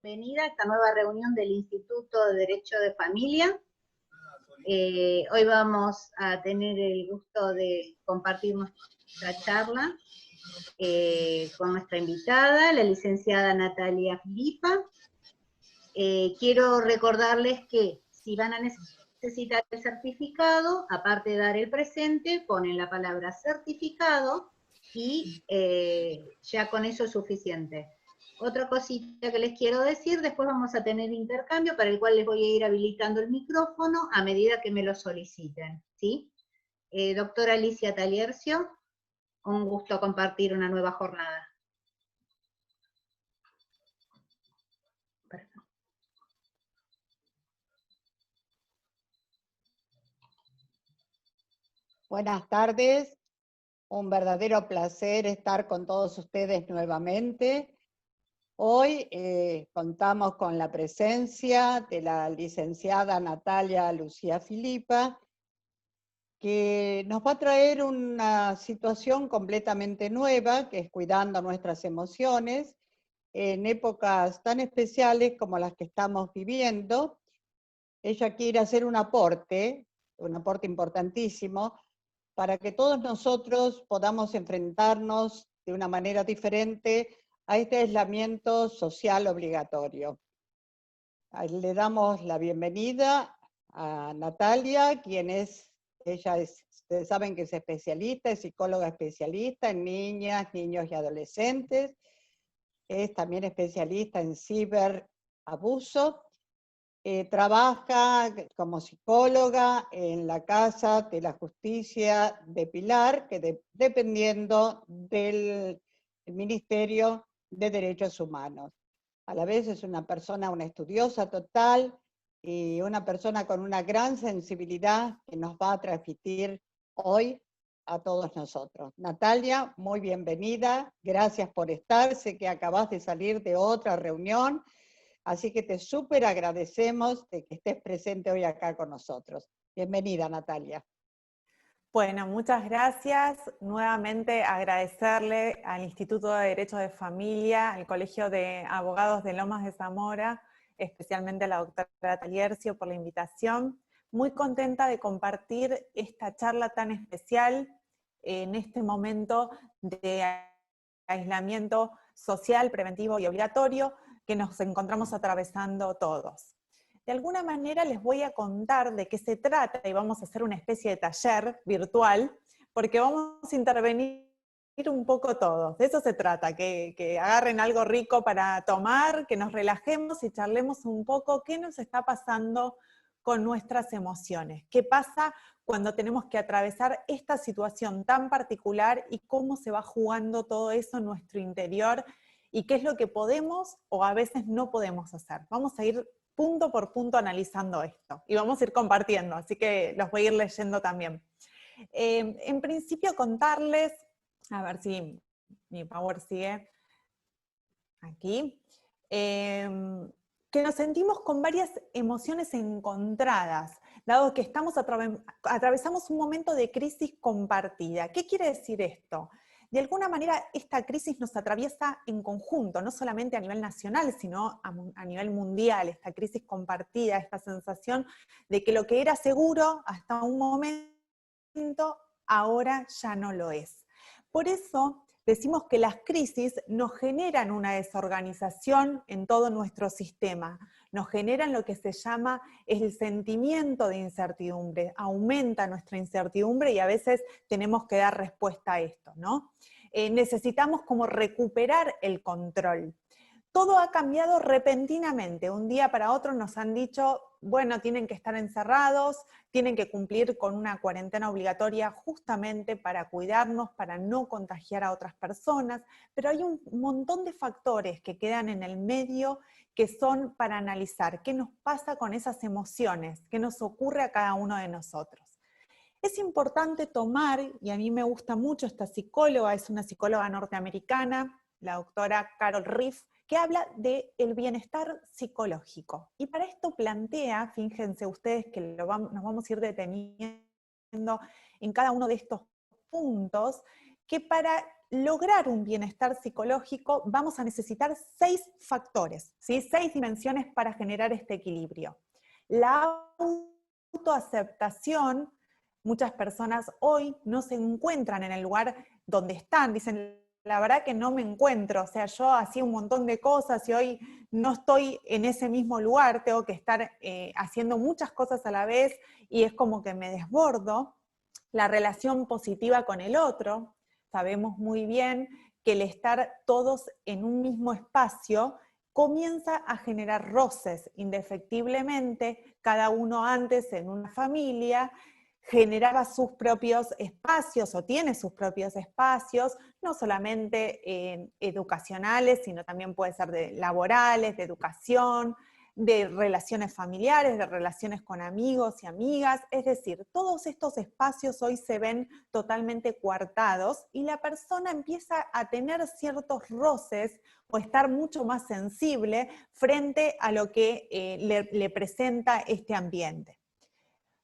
Bienvenida a esta nueva reunión del Instituto de Derecho de Familia. Hoy vamos a tener el gusto de compartir nuestra charla con nuestra invitada, la licenciada Natalia Filipa. Quiero recordarles que si van a necesitar el certificado, aparte de dar el presente, ponen la palabra certificado y ya con eso es suficiente. Otra cosita que les quiero decir, después vamos a tener intercambio para el cual les voy a ir habilitando el micrófono a medida que me lo soliciten, ¿sí? Doctora Alicia Taliercio, un gusto compartir una nueva jornada. Buenas tardes, un verdadero placer estar con todos ustedes nuevamente. Hoy contamos con la presencia de la licenciada Natalia Lucía Filipa, que nos va a traer una situación completamente nueva, que es cuidando nuestras emociones, en épocas tan especiales como las que estamos viviendo. Ella quiere hacer un aporte importantísimo, para que todos nosotros podamos enfrentarnos de una manera diferente a este aislamiento social obligatorio. Le damos la bienvenida a Natalia, ustedes saben que es especialista, es psicóloga especialista en niñas, niños y adolescentes, es también especialista en ciberabuso. Trabaja como psicóloga en la Casa de la Justicia de Pilar, que dependiendo del Ministerio de Derechos Humanos. A la vez es una estudiosa total y una persona con una gran sensibilidad que nos va a transmitir hoy a todos nosotros. Natalia, muy bienvenida, gracias por estar, sé que acabas de salir de otra reunión, así que te súper agradecemos de que estés presente hoy acá con nosotros. Bienvenida, Natalia. Bueno, muchas gracias. Nuevamente agradecerle al Instituto de Derecho de Familia, al Colegio de Abogados de Lomas de Zamora, especialmente a la doctora Taliercio por la invitación. Muy contenta de compartir esta charla tan especial en este momento de aislamiento social, preventivo y obligatorio que nos encontramos atravesando todos. De alguna manera les voy a contar de qué se trata y vamos a hacer una especie de taller virtual, porque vamos a intervenir un poco todos. De eso se trata, que agarren algo rico para tomar, que nos relajemos y charlemos un poco qué nos está pasando con nuestras emociones. ¿Qué pasa cuando tenemos que atravesar esta situación tan particular y cómo se va jugando todo eso en nuestro interior y qué es lo que podemos o a veces no podemos hacer? Vamos a ir punto por punto analizando esto y vamos a ir compartiendo, así que los voy a ir leyendo también. En principio contarles, a ver si mi power sigue aquí, que nos sentimos con varias emociones encontradas, dado que atravesamos un momento de crisis compartida. ¿Qué quiere decir esto? De alguna manera esta crisis nos atraviesa en conjunto, no solamente a nivel nacional, sino a nivel mundial, esta crisis compartida, esta sensación de que lo que era seguro hasta un momento, ahora ya no lo es. Por eso decimos que las crisis nos generan una desorganización en todo nuestro sistema, nos generan lo que se llama el sentimiento de incertidumbre, aumenta nuestra incertidumbre y a veces tenemos que dar respuesta a esto, ¿no? Necesitamos como recuperar el control. Todo ha cambiado repentinamente, un día para otro nos han dicho, bueno, tienen que estar encerrados, tienen que cumplir con una cuarentena obligatoria justamente para cuidarnos, para no contagiar a otras personas, pero hay un montón de factores que quedan en el medio que son para analizar qué nos pasa con esas emociones, qué nos ocurre a cada uno de nosotros. Es importante tomar, y a mí me gusta mucho esta psicóloga, es una psicóloga norteamericana, la doctora Carol Riff, que habla del bienestar psicológico. Y para esto plantea, fíjense ustedes que nos vamos a ir deteniendo en cada uno de estos puntos, que para lograr un bienestar psicológico vamos a necesitar 6 factores, ¿sí? 6 dimensiones para generar este equilibrio. La autoaceptación, muchas personas hoy no se encuentran en el lugar donde están, dicen, la verdad que no me encuentro, o sea, yo hacía un montón de cosas y hoy no estoy en ese mismo lugar, tengo que estar haciendo muchas cosas a la vez y es como que me desbordo. La relación positiva con el otro, sabemos muy bien que el estar todos en un mismo espacio comienza a generar roces, indefectiblemente, cada uno antes en una familia generaba sus propios espacios o tiene sus propios espacios, no solamente educacionales, sino también puede ser de laborales, de educación, de relaciones familiares, de relaciones con amigos y amigas, es decir, todos estos espacios hoy se ven totalmente coartados y la persona empieza a tener ciertos roces o estar mucho más sensible frente a lo que le presenta este ambiente.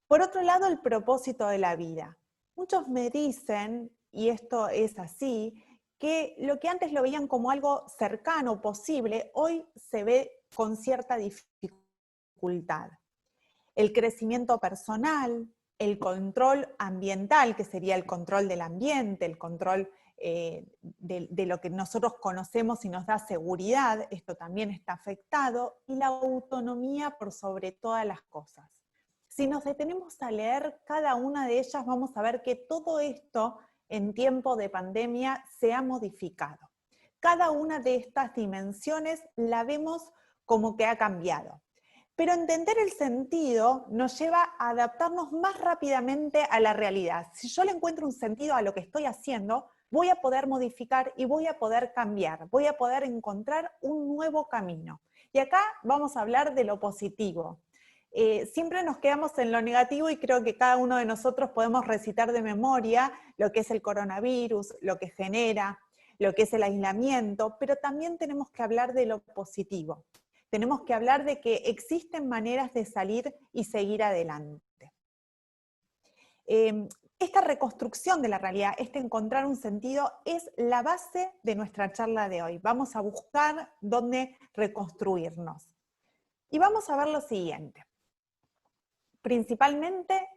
Por otro lado, el propósito de la vida. Muchos me dicen, y esto es así, que lo que antes lo veían como algo cercano, posible, hoy se ve con cierta dificultad. El crecimiento personal, el control ambiental, que sería el control del ambiente, el control de lo que nosotros conocemos y nos da seguridad, esto también está afectado, y la autonomía por sobre todas las cosas. Si nos detenemos a leer cada una de ellas, vamos a ver que todo esto en tiempo de pandemia se ha modificado. Cada una de estas dimensiones la vemos como que ha cambiado. Pero entender el sentido nos lleva a adaptarnos más rápidamente a la realidad. Si yo le encuentro un sentido a lo que estoy haciendo, voy a poder modificar y voy a poder cambiar, voy a poder encontrar un nuevo camino. Y acá vamos a hablar de lo positivo. Siempre nos quedamos en lo negativo y creo que cada uno de nosotros podemos recitar de memoria lo que es el coronavirus, lo que genera, lo que es el aislamiento, pero también tenemos que hablar de lo positivo. Tenemos que hablar de que existen maneras de salir y seguir adelante. Esta reconstrucción de la realidad, este encontrar un sentido, es la base de nuestra charla de hoy. Vamos a buscar dónde reconstruirnos. Y vamos a ver lo siguiente. Principalmente,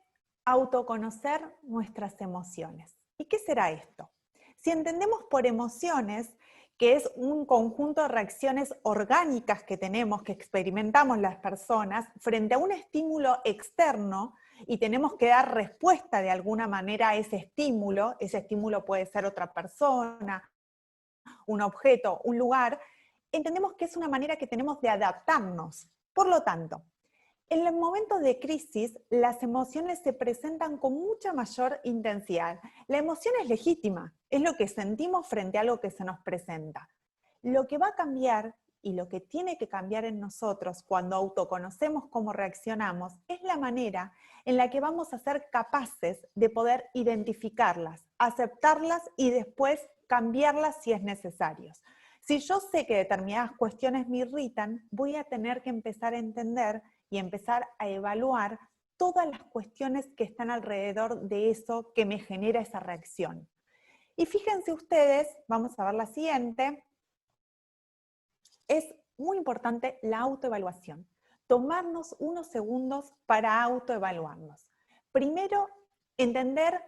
autoconocer nuestras emociones. ¿Y qué será esto? Si entendemos por emociones que es un conjunto de reacciones orgánicas que tenemos, que experimentamos las personas, frente a un estímulo externo, y tenemos que dar respuesta de alguna manera a ese estímulo puede ser otra persona, un objeto, un lugar, entendemos que es una manera que tenemos de adaptarnos. Por lo tanto, en los momentos de crisis, las emociones se presentan con mucha mayor intensidad. La emoción es legítima, es lo que sentimos frente a algo que se nos presenta. Lo que va a cambiar y lo que tiene que cambiar en nosotros cuando autoconocemos cómo reaccionamos es la manera en la que vamos a ser capaces de poder identificarlas, aceptarlas y después cambiarlas si es necesario. Si yo sé que determinadas cuestiones me irritan, voy a tener que empezar a entender y empezar a evaluar todas las cuestiones que están alrededor de eso que me genera esa reacción. Y fíjense ustedes, vamos a ver la siguiente, es muy importante la autoevaluación. Tomarnos unos segundos para autoevaluarnos. Primero, entender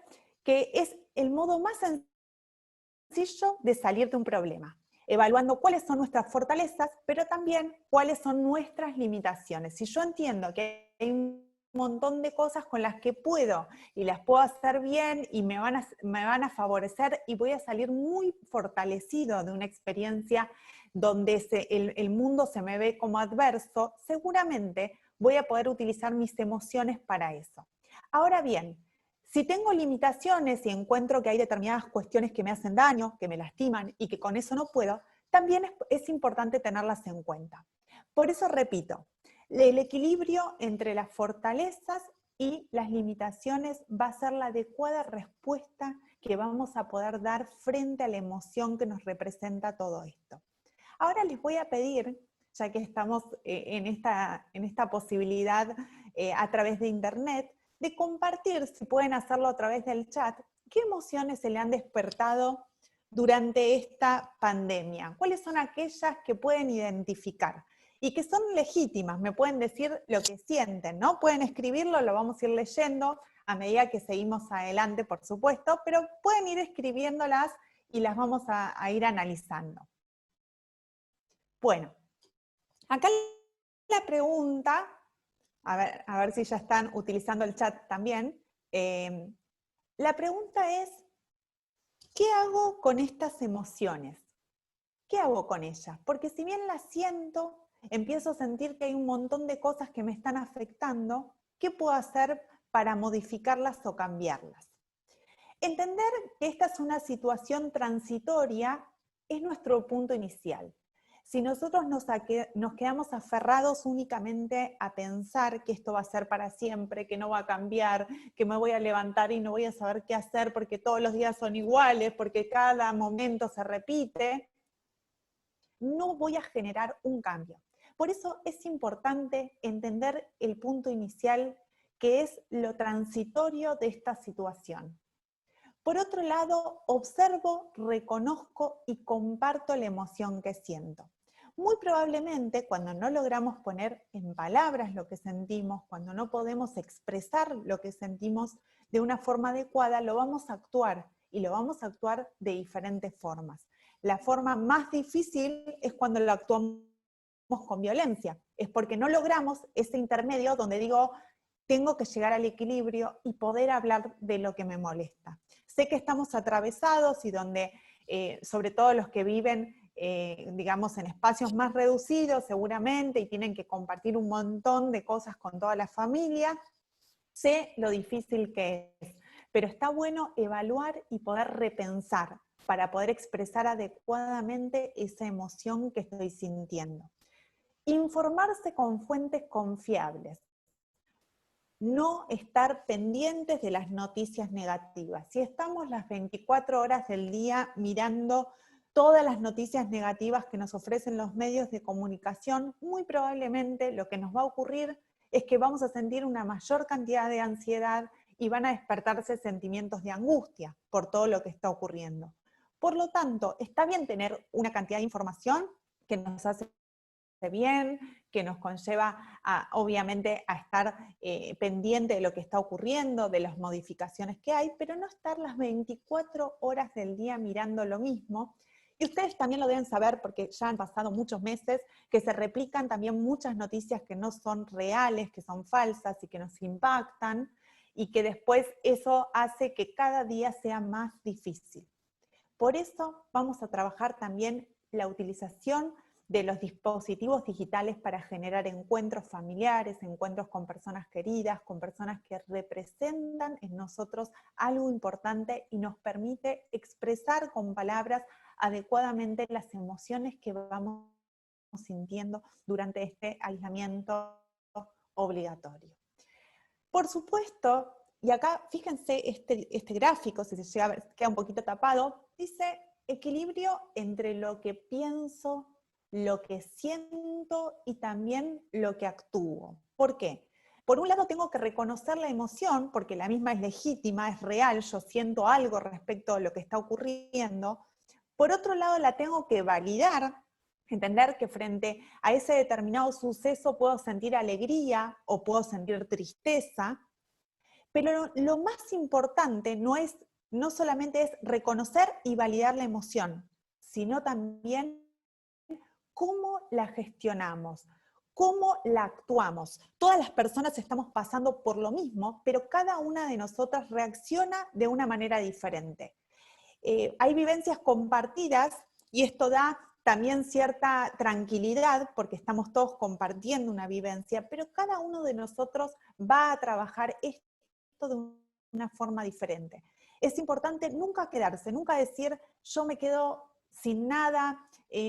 que es el modo más sencillo de salir de un problema, evaluando cuáles son nuestras fortalezas, pero también cuáles son nuestras limitaciones. Si yo entiendo que hay un montón de cosas con las que puedo y las puedo hacer bien y me van a favorecer y voy a salir muy fortalecido de una experiencia donde el mundo se me ve como adverso, seguramente voy a poder utilizar mis emociones para eso. Ahora bien, si tengo limitaciones y encuentro que hay determinadas cuestiones que me hacen daño, que me lastiman y que con eso no puedo, también es importante tenerlas en cuenta. Por eso repito, el equilibrio entre las fortalezas y las limitaciones va a ser la adecuada respuesta que vamos a poder dar frente a la emoción que nos representa todo esto. Ahora les voy a pedir, ya que estamos en esta posibilidad a través de internet, de compartir, si pueden hacerlo a través del chat, qué emociones se le han despertado durante esta pandemia? ¿Cuáles son aquellas que pueden identificar? Y que son legítimas, me pueden decir lo que sienten, ¿no? Pueden escribirlo, lo vamos a ir leyendo a medida que seguimos adelante, por supuesto, pero pueden ir escribiéndolas y las vamos a ir analizando. Bueno, acá la pregunta, a ver si ya están utilizando el chat también, la pregunta es, ¿qué hago con estas emociones? ¿Qué hago con ellas? Porque si bien las siento, empiezo a sentir que hay un montón de cosas que me están afectando, ¿qué puedo hacer para modificarlas o cambiarlas? Entender que esta es una situación transitoria es nuestro punto inicial. Si nosotros nos quedamos aferrados únicamente a pensar que esto va a ser para siempre, que no va a cambiar, que me voy a levantar y no voy a saber qué hacer porque todos los días son iguales, porque cada momento se repite, no voy a generar un cambio. Por eso es importante entender el punto inicial, que es lo transitorio de esta situación. Por otro lado, observo, reconozco y comparto la emoción que siento. Muy probablemente cuando no logramos poner en palabras lo que sentimos, cuando no podemos expresar lo que sentimos de una forma adecuada, lo vamos a actuar, y lo vamos a actuar de diferentes formas. La forma más difícil es cuando lo actuamos con violencia, es porque no logramos ese intermedio donde digo, tengo que llegar al equilibrio y poder hablar de lo que me molesta. Sé que estamos atravesados y donde, sobre todo los que viven, digamos, en espacios más reducidos seguramente, y tienen que compartir un montón de cosas con toda la familia, sé lo difícil que es, pero está bueno evaluar y poder repensar para poder expresar adecuadamente esa emoción que estoy sintiendo. Informarse con fuentes confiables. No estar pendientes de las noticias negativas. Si estamos las 24 horas del día mirando todas las noticias negativas que nos ofrecen los medios de comunicación, muy probablemente lo que nos va a ocurrir es que vamos a sentir una mayor cantidad de ansiedad y van a despertarse sentimientos de angustia por todo lo que está ocurriendo. Por lo tanto, está bien tener una cantidad de información que nos hace bien, que nos conlleva obviamente a estar pendiente de lo que está ocurriendo, de las modificaciones que hay, pero no estar las 24 horas del día mirando lo mismo. Y ustedes también lo deben saber porque ya han pasado muchos meses que se replican también muchas noticias que no son reales, que son falsas y que nos impactan, y que después eso hace que cada día sea más difícil. Por eso vamos a trabajar también la utilización de los dispositivos digitales para generar encuentros familiares, encuentros con personas queridas, con personas que representan en nosotros algo importante y nos permite expresar con palabras adecuadamente las emociones que vamos sintiendo durante este aislamiento obligatorio. Por supuesto, y acá fíjense este gráfico, si se llega a ver, queda un poquito tapado, dice equilibrio entre lo que pienso, lo que siento y también lo que actúo. ¿Por qué? Por un lado tengo que reconocer la emoción, porque la misma es legítima, es real, yo siento algo respecto a lo que está ocurriendo. Por otro lado la tengo que validar, entender que frente a ese determinado suceso puedo sentir alegría o puedo sentir tristeza, pero lo más importante no solamente es reconocer y validar la emoción, sino también cómo la gestionamos, cómo la actuamos. Todas las personas estamos pasando por lo mismo, pero cada una de nosotras reacciona de una manera diferente. Hay vivencias compartidas y esto da también cierta tranquilidad porque estamos todos compartiendo una vivencia, pero cada uno de nosotros va a trabajar esto de una forma diferente. Es importante nunca quedarse, nunca decir yo me quedo sin nada,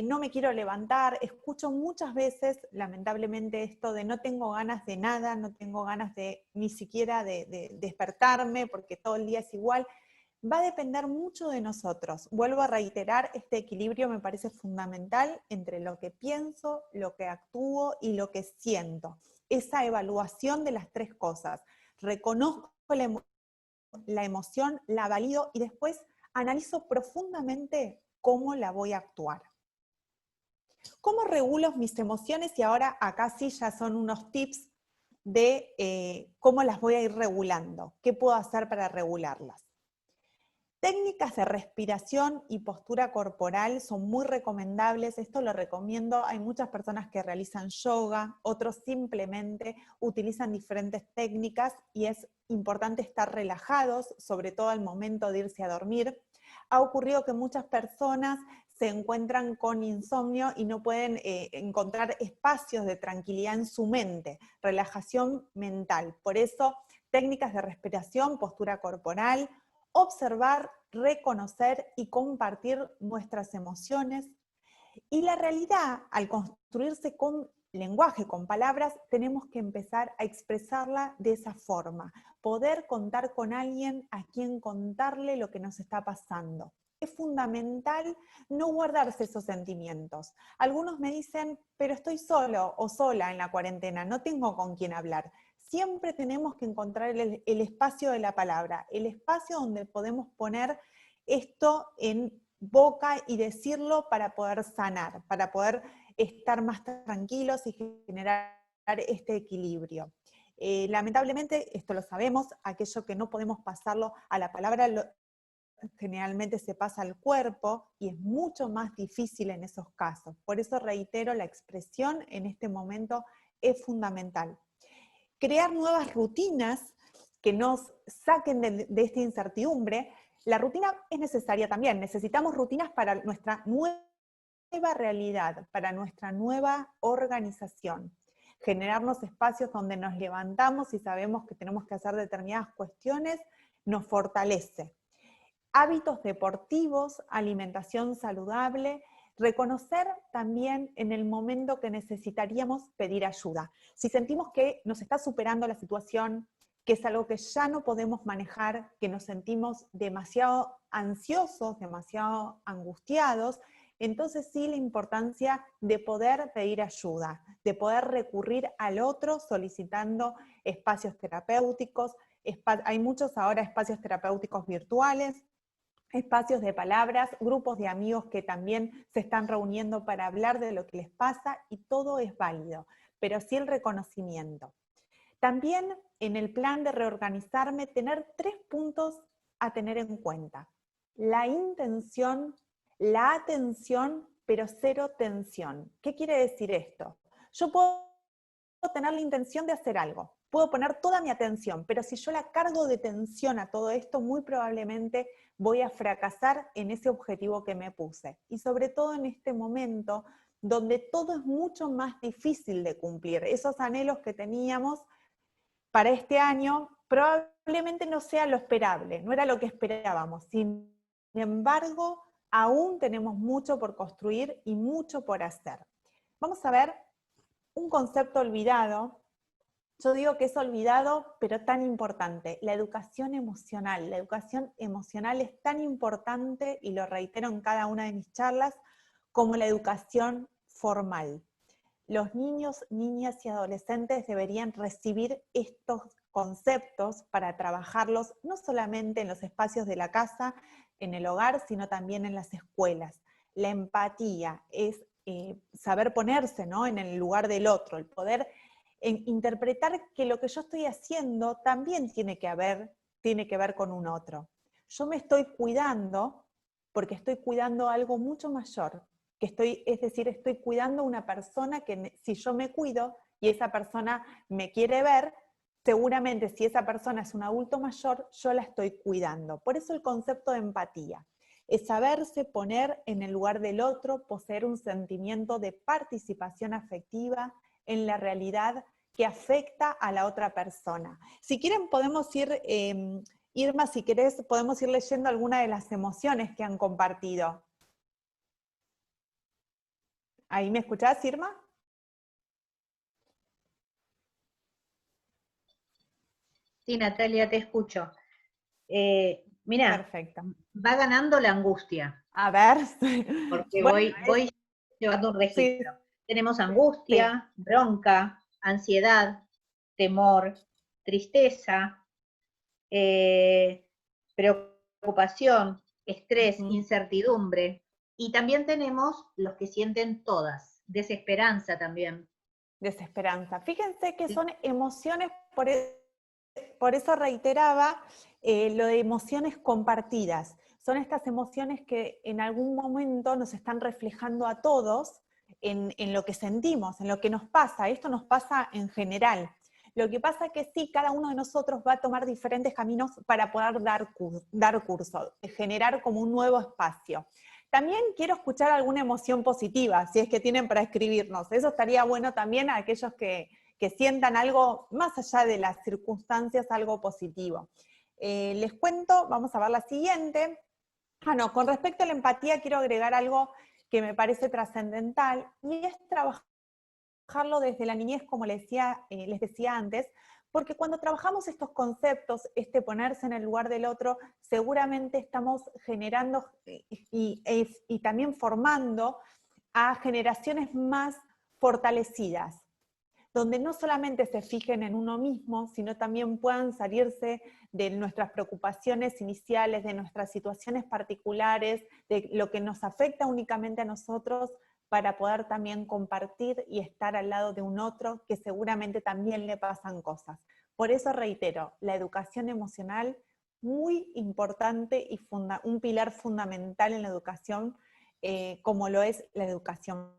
no me quiero levantar. Escucho muchas veces, lamentablemente, esto de no tengo ganas de nada, no tengo ganas de ni siquiera de despertarme porque todo el día es igual. Va a depender mucho de nosotros. Vuelvo a reiterar, este equilibrio me parece fundamental entre lo que pienso, lo que actúo y lo que siento. Esa evaluación de las tres cosas. Reconozco la emoción, la valido y después analizo profundamente cómo la voy a actuar. ¿Cómo regulo mis emociones? Y ahora acá sí ya son unos tips de cómo las voy a ir regulando. ¿Qué puedo hacer para regularlas? Técnicas de respiración y postura corporal son muy recomendables, esto lo recomiendo, hay muchas personas que realizan yoga, otros simplemente utilizan diferentes técnicas y es importante estar relajados, sobre todo al momento de irse a dormir. Ha ocurrido que muchas personas se encuentran con insomnio y no pueden encontrar espacios de tranquilidad en su mente, relajación mental. Por eso, técnicas de respiración, postura corporal, observar, reconocer y compartir nuestras emociones. Y la realidad, al construirse con lenguaje, con palabras, tenemos que empezar a expresarla de esa forma. Poder contar con alguien a quien contarle lo que nos está pasando. Es fundamental no guardarse esos sentimientos. Algunos me dicen, pero estoy solo o sola en la cuarentena, no tengo con quién hablar. Siempre tenemos que encontrar el espacio de la palabra, el espacio donde podemos poner esto en boca y decirlo para poder sanar, para poder estar más tranquilos y generar este equilibrio. Lamentablemente, esto lo sabemos, aquello que no podemos pasarlo a la palabra generalmente se pasa al cuerpo y es mucho más difícil en esos casos. Por eso reitero, la expresión en este momento es fundamental. Crear nuevas rutinas que nos saquen de esta incertidumbre. La rutina es necesaria también, necesitamos rutinas para nuestra nueva realidad, para nuestra nueva organización. Generarnos espacios donde nos levantamos y sabemos que tenemos que hacer determinadas cuestiones, nos fortalece. Hábitos deportivos, alimentación saludable, reconocer también en el momento que necesitaríamos pedir ayuda. Si sentimos que nos está superando la situación, que es algo que ya no podemos manejar, que nos sentimos demasiado ansiosos, demasiado angustiados, entonces sí la importancia de poder pedir ayuda, de poder recurrir al otro solicitando espacios terapéuticos. Hay muchos ahora espacios terapéuticos virtuales, espacios de palabras, grupos de amigos que también se están reuniendo para hablar de lo que les pasa y todo es válido, pero sí el reconocimiento. También en el plan de reorganizarme, tener 3 puntos a tener en cuenta. La intención, la atención, pero 0 tensión. ¿Qué quiere decir esto? Yo puedo tener la intención de hacer algo, puedo poner toda mi atención, pero si yo la cargo de tensión a todo esto, muy probablemente voy a fracasar en ese objetivo que me puse. Y sobre todo en este momento, donde todo es mucho más difícil de cumplir. Esos anhelos que teníamos para este año probablemente no sea lo esperable, no era lo que esperábamos. Sin embargo, aún tenemos mucho por construir y mucho por hacer. Vamos a ver un concepto olvidado. Yo digo que es olvidado, pero tan importante, la educación emocional. La educación emocional es tan importante, y lo reitero en cada una de mis charlas, como la educación formal. Los niños, niñas y adolescentes deberían recibir estos conceptos para trabajarlos no solamente en los espacios de la casa, en el hogar, sino también en las escuelas. La empatía es saber ponerse, ¿no?, en el lugar del otro, el poder interpretar que lo que yo estoy haciendo también tiene que ver con un otro. Yo me estoy cuidando porque estoy cuidando algo mucho mayor, es decir, estoy cuidando a una persona que si yo me cuido y esa persona me quiere ver, seguramente si esa persona es un adulto mayor, yo la estoy cuidando. Por eso el concepto de empatía es saberse poner en el lugar del otro, poseer un sentimiento de participación afectiva en la realidad que afecta a la otra persona. Si quieren podemos ir, Irma, si querés, podemos ir leyendo algunas de las emociones que han compartido. ¿Ahí me escuchás, Irma? Sí, Natalia, te escucho. Mira, perfecto. Va ganando la angustia. A ver. Porque bueno, voy llevando un registro. Sí. Tenemos angustia, sí, bronca, ansiedad, temor, tristeza, preocupación, estrés, incertidumbre. Y también tenemos los que sienten todas, desesperanza también. Desesperanza. Fíjense que Sí. son emociones, por eso reiteraba lo de emociones compartidas. Son estas emociones que en algún momento nos están reflejando a todos en lo que sentimos, en lo que nos pasa. Esto nos pasa en general. Lo que pasa es que sí, cada uno de nosotros va a tomar diferentes caminos para poder dar curso, generar como un nuevo espacio. También quiero escuchar alguna emoción positiva, si es que tienen para escribirnos. Eso estaría bueno también a aquellos que sientan algo, más allá de las circunstancias, algo positivo. Les cuento, vamos a ver la siguiente. Con respecto a la empatía quiero agregar algo que me parece trascendental, y es trabajarlo desde la niñez, como les decía antes, porque cuando trabajamos estos conceptos, ponerse en el lugar del otro, seguramente estamos generando y también formando a generaciones más fortalecidas, donde no solamente se fijen en uno mismo, sino también puedan salirse de nuestras preocupaciones iniciales, de nuestras situaciones particulares, de lo que nos afecta únicamente a nosotros, para poder también compartir y estar al lado de un otro que seguramente también le pasan cosas. Por eso reitero, la educación emocional, muy importante y un pilar fundamental en la educación, como lo es la educación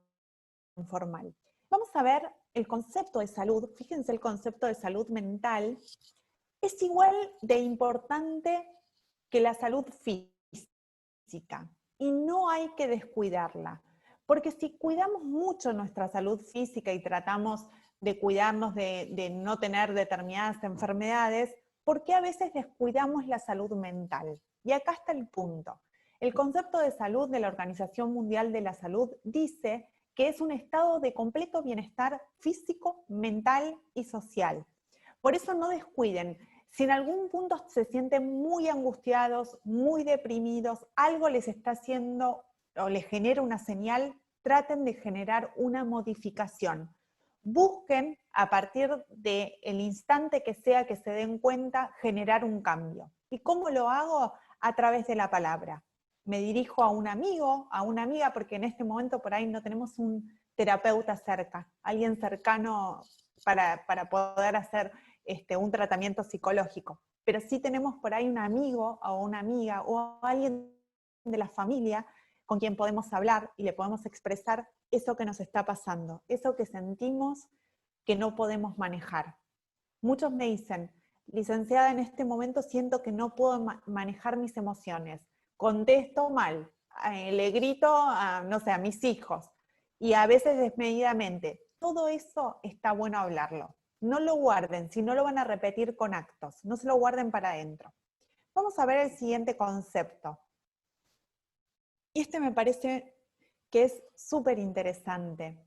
formal. Vamos a ver el concepto de salud. Fíjense, el concepto de salud mental es igual de importante que la salud física, y no hay que descuidarla. Porque si cuidamos mucho nuestra salud física y tratamos de cuidarnos de no tener determinadas enfermedades, ¿por qué a veces descuidamos la salud mental? Y acá está el punto. El concepto de salud de la Organización Mundial de la Salud dice que es un estado de completo bienestar físico, mental y social. Por eso no descuiden. Si en algún punto se sienten muy angustiados, muy deprimidos, algo les está haciendo o les genera una señal, traten de generar una modificación. Busquen, a partir del instante que sea que se den cuenta, generar un cambio. ¿Y cómo lo hago? A través de la palabra. Me dirijo a un amigo, a una amiga, porque en este momento por ahí no tenemos un terapeuta cerca, alguien cercano para poder hacer un tratamiento psicológico. Pero sí tenemos por ahí un amigo o una amiga o alguien de la familia con quien podemos hablar y le podemos expresar eso que nos está pasando, eso que sentimos que no podemos manejar. Muchos me dicen, licenciada, en este momento siento que no puedo manejar mis emociones, contesto mal, le grito no sé, a mis hijos, y a veces desmedidamente. Todo eso está bueno hablarlo. No lo guarden, si no lo van a repetir con actos, no se lo guarden para adentro. Vamos a ver el siguiente concepto. Y me parece que es súper interesante,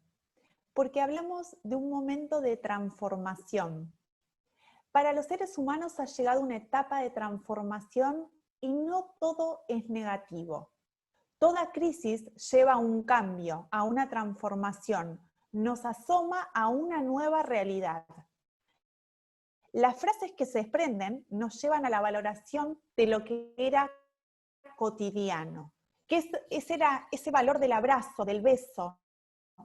porque hablamos de un momento de transformación. Para los seres humanos ha llegado una etapa de transformación y no todo es negativo. Toda crisis lleva a un cambio, a una transformación, nos asoma a una nueva realidad. Las frases que se desprenden nos llevan a la valoración de lo que era cotidiano, que era ese valor del abrazo, del beso,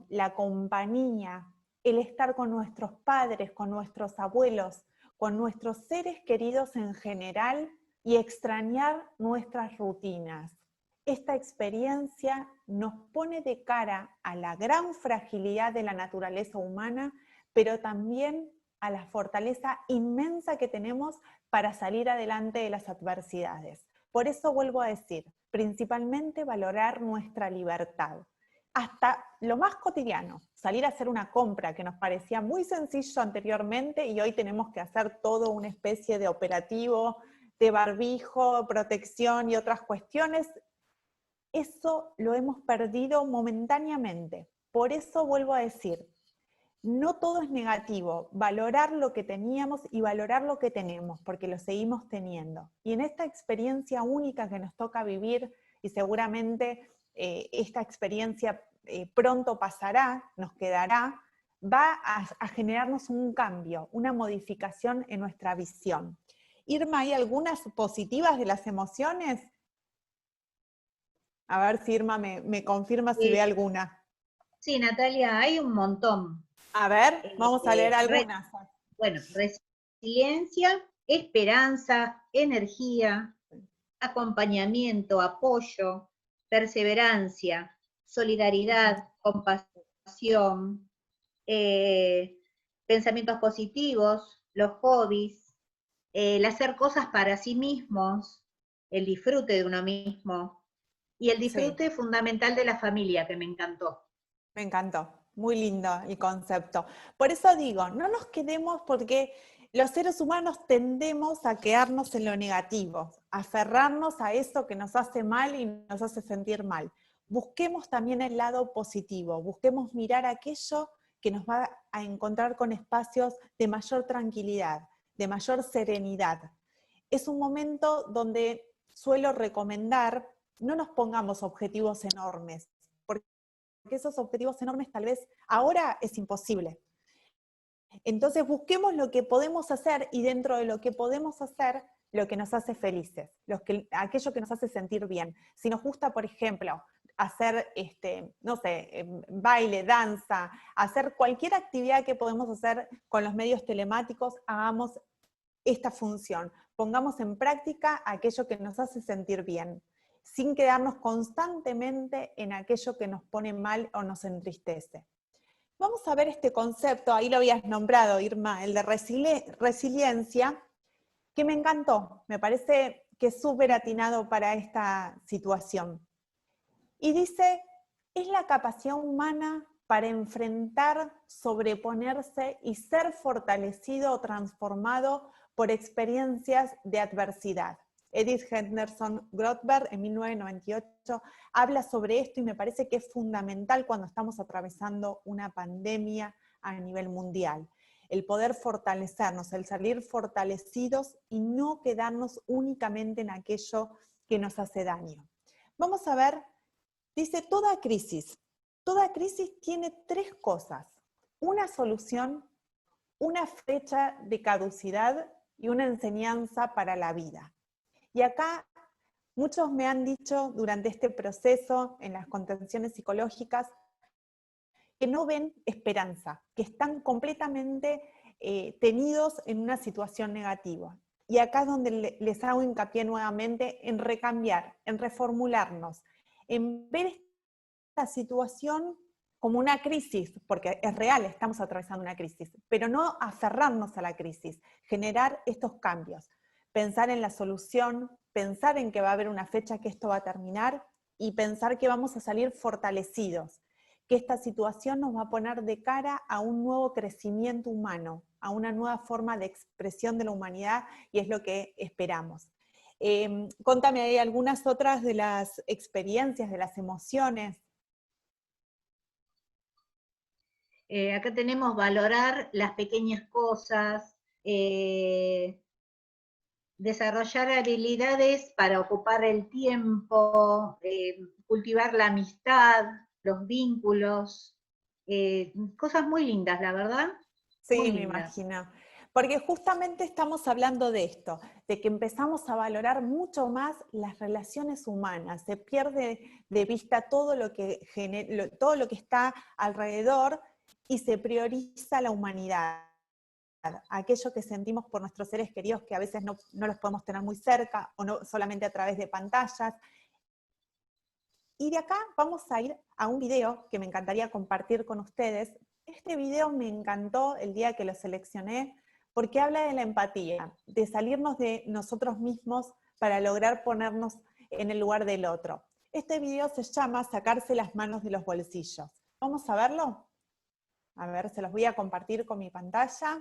la compañía, el estar con nuestros padres, con nuestros abuelos, con nuestros seres queridos en general, y extrañar nuestras rutinas. Esta experiencia nos pone de cara a la gran fragilidad de la naturaleza humana, pero también a la fortaleza inmensa que tenemos para salir adelante de las adversidades. Por eso vuelvo a decir, principalmente valorar nuestra libertad. Hasta lo más cotidiano, salir a hacer una compra que nos parecía muy sencillo anteriormente y hoy tenemos que hacer todo una especie de operativo, de barbijo, protección y otras cuestiones. Eso lo hemos perdido momentáneamente. Por eso vuelvo a decir, no todo es negativo, valorar lo que teníamos y valorar lo que tenemos, porque lo seguimos teniendo. Y en esta experiencia única que nos toca vivir, y seguramente esta experiencia pronto pasará, nos quedará, va a generarnos un cambio, una modificación en nuestra visión. Irma, ¿hay algunas positivas de las emociones? A ver si Irma me confirma si ve alguna. Sí, Natalia, hay un montón. A ver, vamos a leer algunas. Bueno, resiliencia, esperanza, energía, acompañamiento, apoyo, perseverancia, solidaridad, compasión, pensamientos positivos, los hobbies, el hacer cosas para sí mismos, el disfrute de uno mismo y el disfrute fundamental de la familia, que me encantó. Me encantó, muy lindo el concepto. Por eso digo, no nos quedemos porque los seres humanos tendemos a quedarnos en lo negativo, a aferrarnos a eso que nos hace mal y nos hace sentir mal. Busquemos también el lado positivo, busquemos mirar aquello que nos va a encontrar con espacios de mayor tranquilidad, de mayor serenidad. Es un momento donde suelo recomendar, no nos pongamos objetivos enormes, porque esos objetivos enormes tal vez ahora es imposible. Entonces busquemos lo que podemos hacer y dentro de lo que podemos hacer, lo que nos hace felices, aquello que nos hace sentir bien. Si nos gusta, por ejemplo, hacer, no sé, baile, danza, hacer cualquier actividad que podemos hacer con los medios telemáticos, hagamos esta función. Pongamos en práctica aquello que nos hace sentir bien, sin quedarnos constantemente en aquello que nos pone mal o nos entristece. Vamos a ver este concepto, ahí lo habías nombrado, Irma, el de resiliencia, que me encantó, me parece que es súper atinado para esta situación. Y dice, es la capacidad humana para enfrentar, sobreponerse y ser fortalecido o transformado por experiencias de adversidad. Edith Henderson Grothberg, en 1998, habla sobre esto y me parece que es fundamental cuando estamos atravesando una pandemia a nivel mundial. El poder fortalecernos, el salir fortalecidos y no quedarnos únicamente en aquello que nos hace daño. Vamos a ver, dice, toda crisis tiene tres cosas: una solución, una fecha de caducidad y una enseñanza para la vida. Y acá muchos me han dicho durante este proceso, en las contenciones psicológicas, que no ven esperanza, que están completamente tenidos en una situación negativa. Y acá es donde les hago hincapié nuevamente en recambiar, en reformularnos, en ver esta situación como una crisis, porque es real, estamos atravesando una crisis, pero no aferrarnos a la crisis, generar estos cambios. Pensar en la solución, pensar en que va a haber una fecha que esto va a terminar y pensar que vamos a salir fortalecidos, que esta situación nos va a poner de cara a un nuevo crecimiento humano, a una nueva forma de expresión de la humanidad y es lo que esperamos. Contame ahí algunas otras de las experiencias, de las emociones. Acá tenemos valorar las pequeñas cosas, desarrollar habilidades para ocupar el tiempo, cultivar la amistad, los vínculos, cosas muy lindas, la verdad. Sí, me imagino. Porque justamente estamos hablando de esto, de que empezamos a valorar mucho más las relaciones humanas, se pierde de vista todo lo que está alrededor y se prioriza la humanidad. Aquello que sentimos por nuestros seres queridos que a veces no los podemos tener muy cerca o no solamente a través de pantallas. Y de acá vamos a ir a un video que me encantaría compartir con ustedes. Este video me encantó el día que lo seleccioné porque habla de la empatía, de salirnos de nosotros mismos para lograr ponernos en el lugar del otro. Este video se llama Sacarse las manos de los bolsillos. ¿Vamos a verlo? A ver, se los voy a compartir con mi pantalla.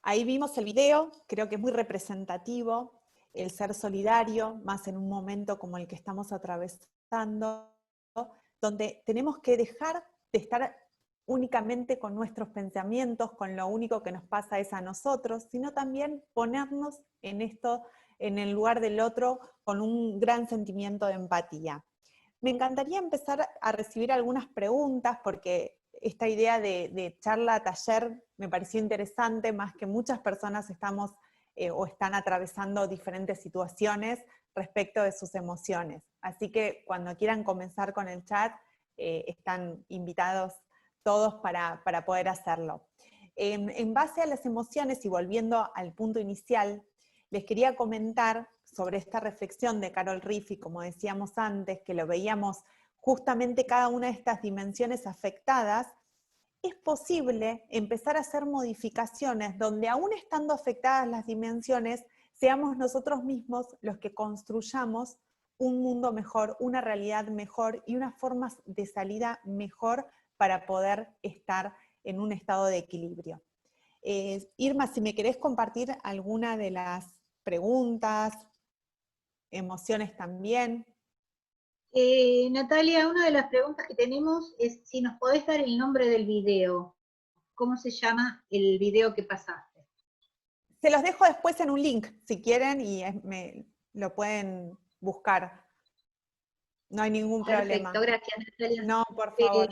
Ahí vimos el video, creo que es muy representativo, el ser solidario, más en un momento como el que estamos atravesando, donde tenemos que dejar de estar únicamente con nuestros pensamientos, con lo único que nos pasa es a nosotros, sino también ponernos en esto, en el lugar del otro, con un gran sentimiento de empatía. Me encantaría empezar a recibir algunas preguntas, porque esta idea de charla, taller, me pareció interesante, más que muchas personas estamos o están atravesando diferentes situaciones respecto de sus emociones. Así que cuando quieran comenzar con el chat, están invitados todos para poder hacerlo. En base a las emociones, y volviendo al punto inicial, les quería comentar sobre esta reflexión de Carol Riffi, como decíamos antes, que lo veíamos justamente cada una de estas dimensiones afectadas. Es posible empezar a hacer modificaciones donde, aún estando afectadas las dimensiones, seamos nosotros mismos los que construyamos un mundo mejor, una realidad mejor y unas formas de salida mejor para poder estar en un estado de equilibrio. Irma, si me querés compartir alguna de las preguntas, emociones también. Natalia, una de las preguntas que tenemos es si nos podés dar el nombre del video. ¿Cómo se llama el video que pasaste? Se los dejo después en un link, si quieren, y lo pueden buscar. No hay ningún problema. Perfecto, gracias, Natalia. No, por favor.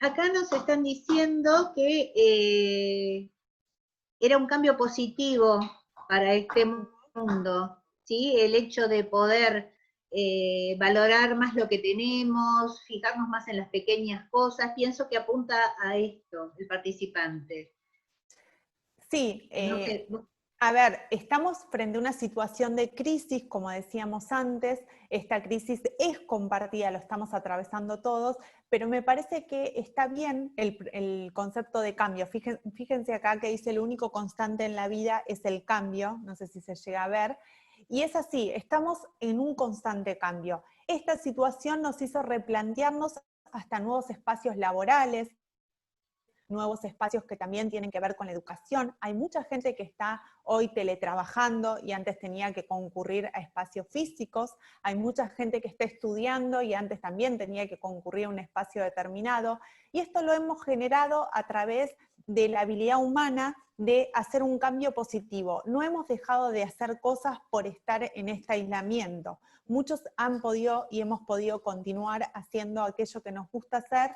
Acá nos están diciendo que era un cambio positivo para este mundo, ¿sí? El hecho de poder valorar más lo que tenemos, fijarnos más en las pequeñas cosas, pienso que apunta a esto, el participante. Sí, No sé, a ver, estamos frente a una situación de crisis, como decíamos antes, esta crisis es compartida, lo estamos atravesando todos, pero me parece que está bien el concepto de cambio. Fíjense acá que dice: el único constante en la vida es el cambio, no sé si se llega a ver, y es así, estamos en un constante cambio. Esta situación nos hizo replantearnos hasta nuevos espacios laborales, nuevos espacios que también tienen que ver con la educación. Hay mucha gente que está hoy teletrabajando y antes tenía que concurrir a espacios físicos. Hay mucha gente que está estudiando y antes también tenía que concurrir a un espacio determinado. Y esto lo hemos generado a través de la habilidad humana de hacer un cambio positivo. No hemos dejado de hacer cosas por estar en este aislamiento. Muchos han podido y hemos podido continuar haciendo aquello que nos gusta hacer,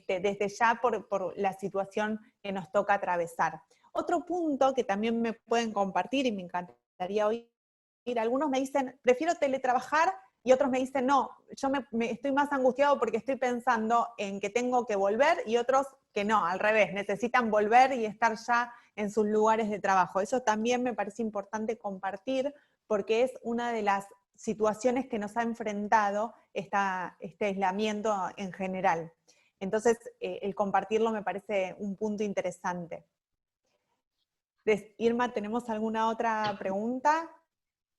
desde ya por la situación que nos toca atravesar. Otro punto que también me pueden compartir y me encantaría oír, algunos me dicen: prefiero teletrabajar, y otros me dicen: no, yo estoy más angustiado porque estoy pensando en que tengo que volver, y otros que no, al revés, necesitan volver y estar ya en sus lugares de trabajo. Eso también me parece importante compartir, porque es una de las situaciones que nos ha enfrentado este aislamiento en general. Entonces, el compartirlo me parece un punto interesante. Irma, ¿tenemos alguna otra pregunta?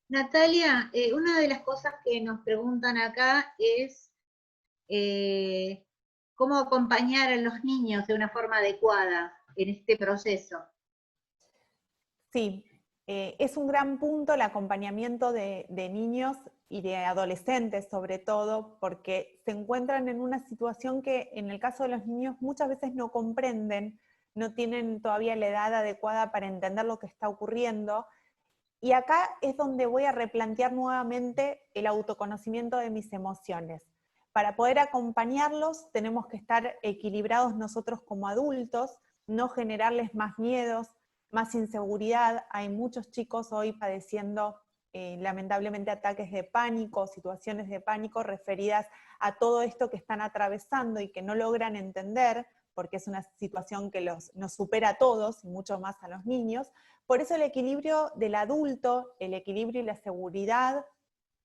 Natalia, una de las cosas que nos preguntan acá es cómo acompañar a los niños de una forma adecuada en este proceso. Sí, es un gran punto el acompañamiento de niños y de adolescentes sobre todo, porque se encuentran en una situación que en el caso de los niños muchas veces no comprenden, no tienen todavía la edad adecuada para entender lo que está ocurriendo. Y acá es donde voy a replantear nuevamente el autoconocimiento de mis emociones. Para poder acompañarlos tenemos que estar equilibrados nosotros como adultos, no generarles más miedos, más inseguridad. Hay muchos chicos hoy padeciendo lamentablemente ataques de pánico, situaciones de pánico referidas a todo esto que están atravesando y que no logran entender, porque es una situación que nos supera a todos y mucho más a los niños. Por eso el equilibrio del adulto, el equilibrio y la seguridad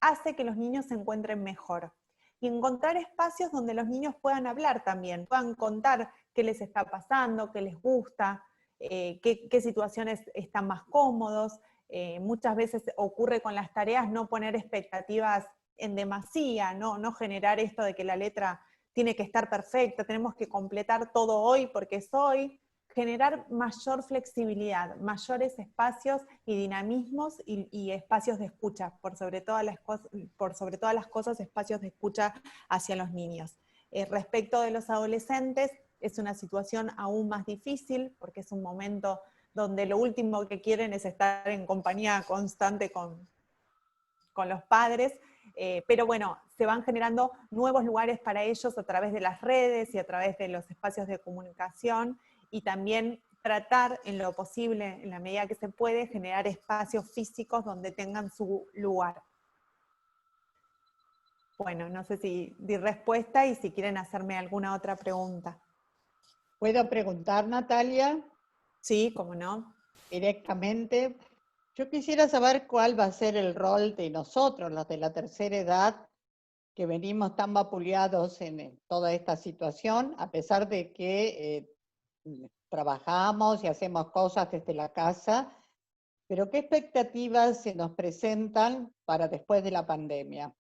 hace que los niños se encuentren mejor. Y encontrar espacios donde los niños puedan hablar también, puedan contar qué les está pasando, qué les gusta, qué situaciones están más cómodos. Muchas veces ocurre con las tareas no poner expectativas en demasía, no generar esto de que la letra tiene que estar perfecta, tenemos que completar todo hoy porque es hoy. generar mayor flexibilidad, mayores espacios y dinamismos y espacios de escucha, por sobre todas las cosas, espacios de escucha hacia los niños. Respecto de los adolescentes, es una situación aún más difícil, porque es un momento donde lo último que quieren es estar en compañía constante con los padres, pero bueno, se van generando nuevos lugares para ellos a través de las redes y a través de los espacios de comunicación, y también tratar en lo posible, en la medida que se puede, generar espacios físicos donde tengan su lugar. Bueno, no sé si di respuesta y si quieren hacerme alguna otra pregunta. ¿Puedo preguntar, Natalia? Sí, cómo no. Directamente. Yo quisiera saber cuál va a ser el rol de nosotros, los de la tercera edad, que venimos tan vapuleados en toda esta situación, a pesar de que trabajamos y hacemos cosas desde la casa, pero ¿qué expectativas se nos presentan para después de la pandemia?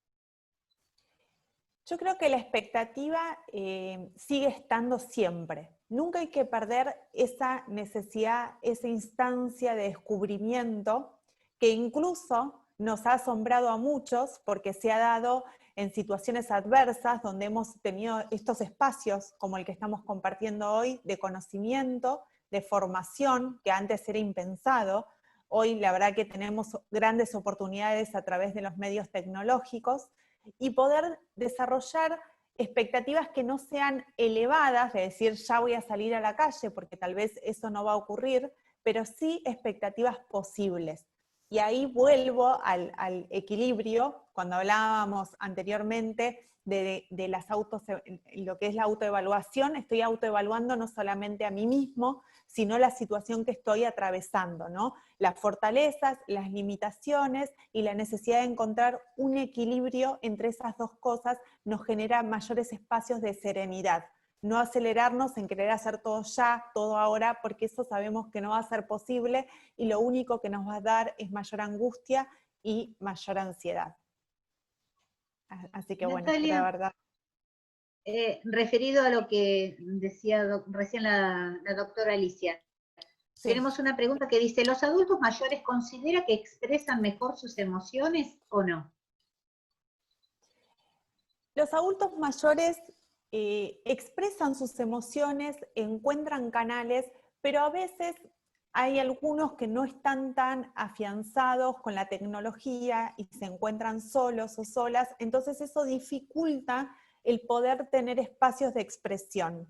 Yo creo que la expectativa sigue estando siempre. Nunca hay que perder esa necesidad, esa instancia de descubrimiento que incluso nos ha asombrado a muchos porque se ha dado en situaciones adversas donde hemos tenido estos espacios como el que estamos compartiendo hoy de conocimiento, de formación, que antes era impensado. Hoy la verdad que tenemos grandes oportunidades a través de los medios tecnológicos, y poder desarrollar expectativas que no sean elevadas, de decir ya voy a salir a la calle, porque tal vez eso no va a ocurrir, pero sí expectativas posibles. Y ahí vuelvo al equilibrio, cuando hablábamos anteriormente de lo que es la autoevaluación. Estoy autoevaluando no solamente a mí mismo, sino la situación que estoy atravesando, ¿no? Las fortalezas, las limitaciones y la necesidad de encontrar un equilibrio entre esas dos cosas nos genera mayores espacios de serenidad. No acelerarnos en querer hacer todo ya, todo ahora, porque eso sabemos que no va a ser posible y lo único que nos va a dar es mayor angustia y mayor ansiedad. Así que bueno, Natalia, la verdad. referido a lo que decía recién la doctora Alicia, Sí. tenemos una pregunta que dice, ¿los adultos mayores considera que expresan mejor sus emociones o no? Los adultos mayores expresan sus emociones, encuentran canales, pero a veces hay algunos que no están tan afianzados con la tecnología y se encuentran solos o solas, entonces eso dificulta el poder tener espacios de expresión.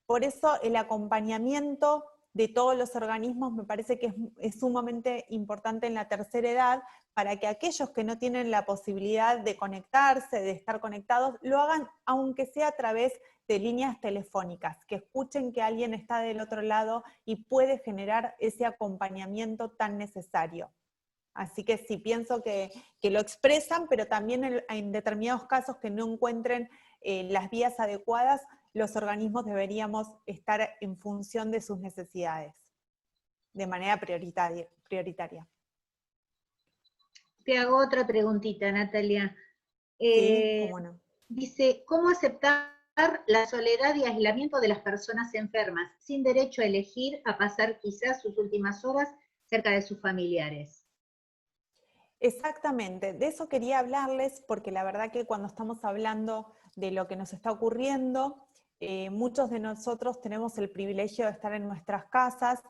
Por eso el acompañamiento de todos los organismos me parece que es sumamente importante en la tercera edad, para que aquellos que no tienen la posibilidad de conectarse, de estar conectados, lo hagan aunque sea a través de líneas telefónicas, que escuchen que alguien está del otro lado y puede generar ese acompañamiento tan necesario. Así que sí, pienso que lo expresan, pero también en determinados casos que no encuentren las vías adecuadas, los organismos deberíamos estar en función de sus necesidades, de manera prioritaria. Te hago otra preguntita, Natalia. Sí, cómo no. Dice, ¿cómo aceptar la soledad y aislamiento de las personas enfermas, sin derecho a elegir a pasar quizás sus últimas horas cerca de sus familiares? Exactamente, de eso quería hablarles, porque la verdad que cuando estamos hablando de lo que nos está ocurriendo, muchos de nosotros tenemos el privilegio de estar en nuestras casas,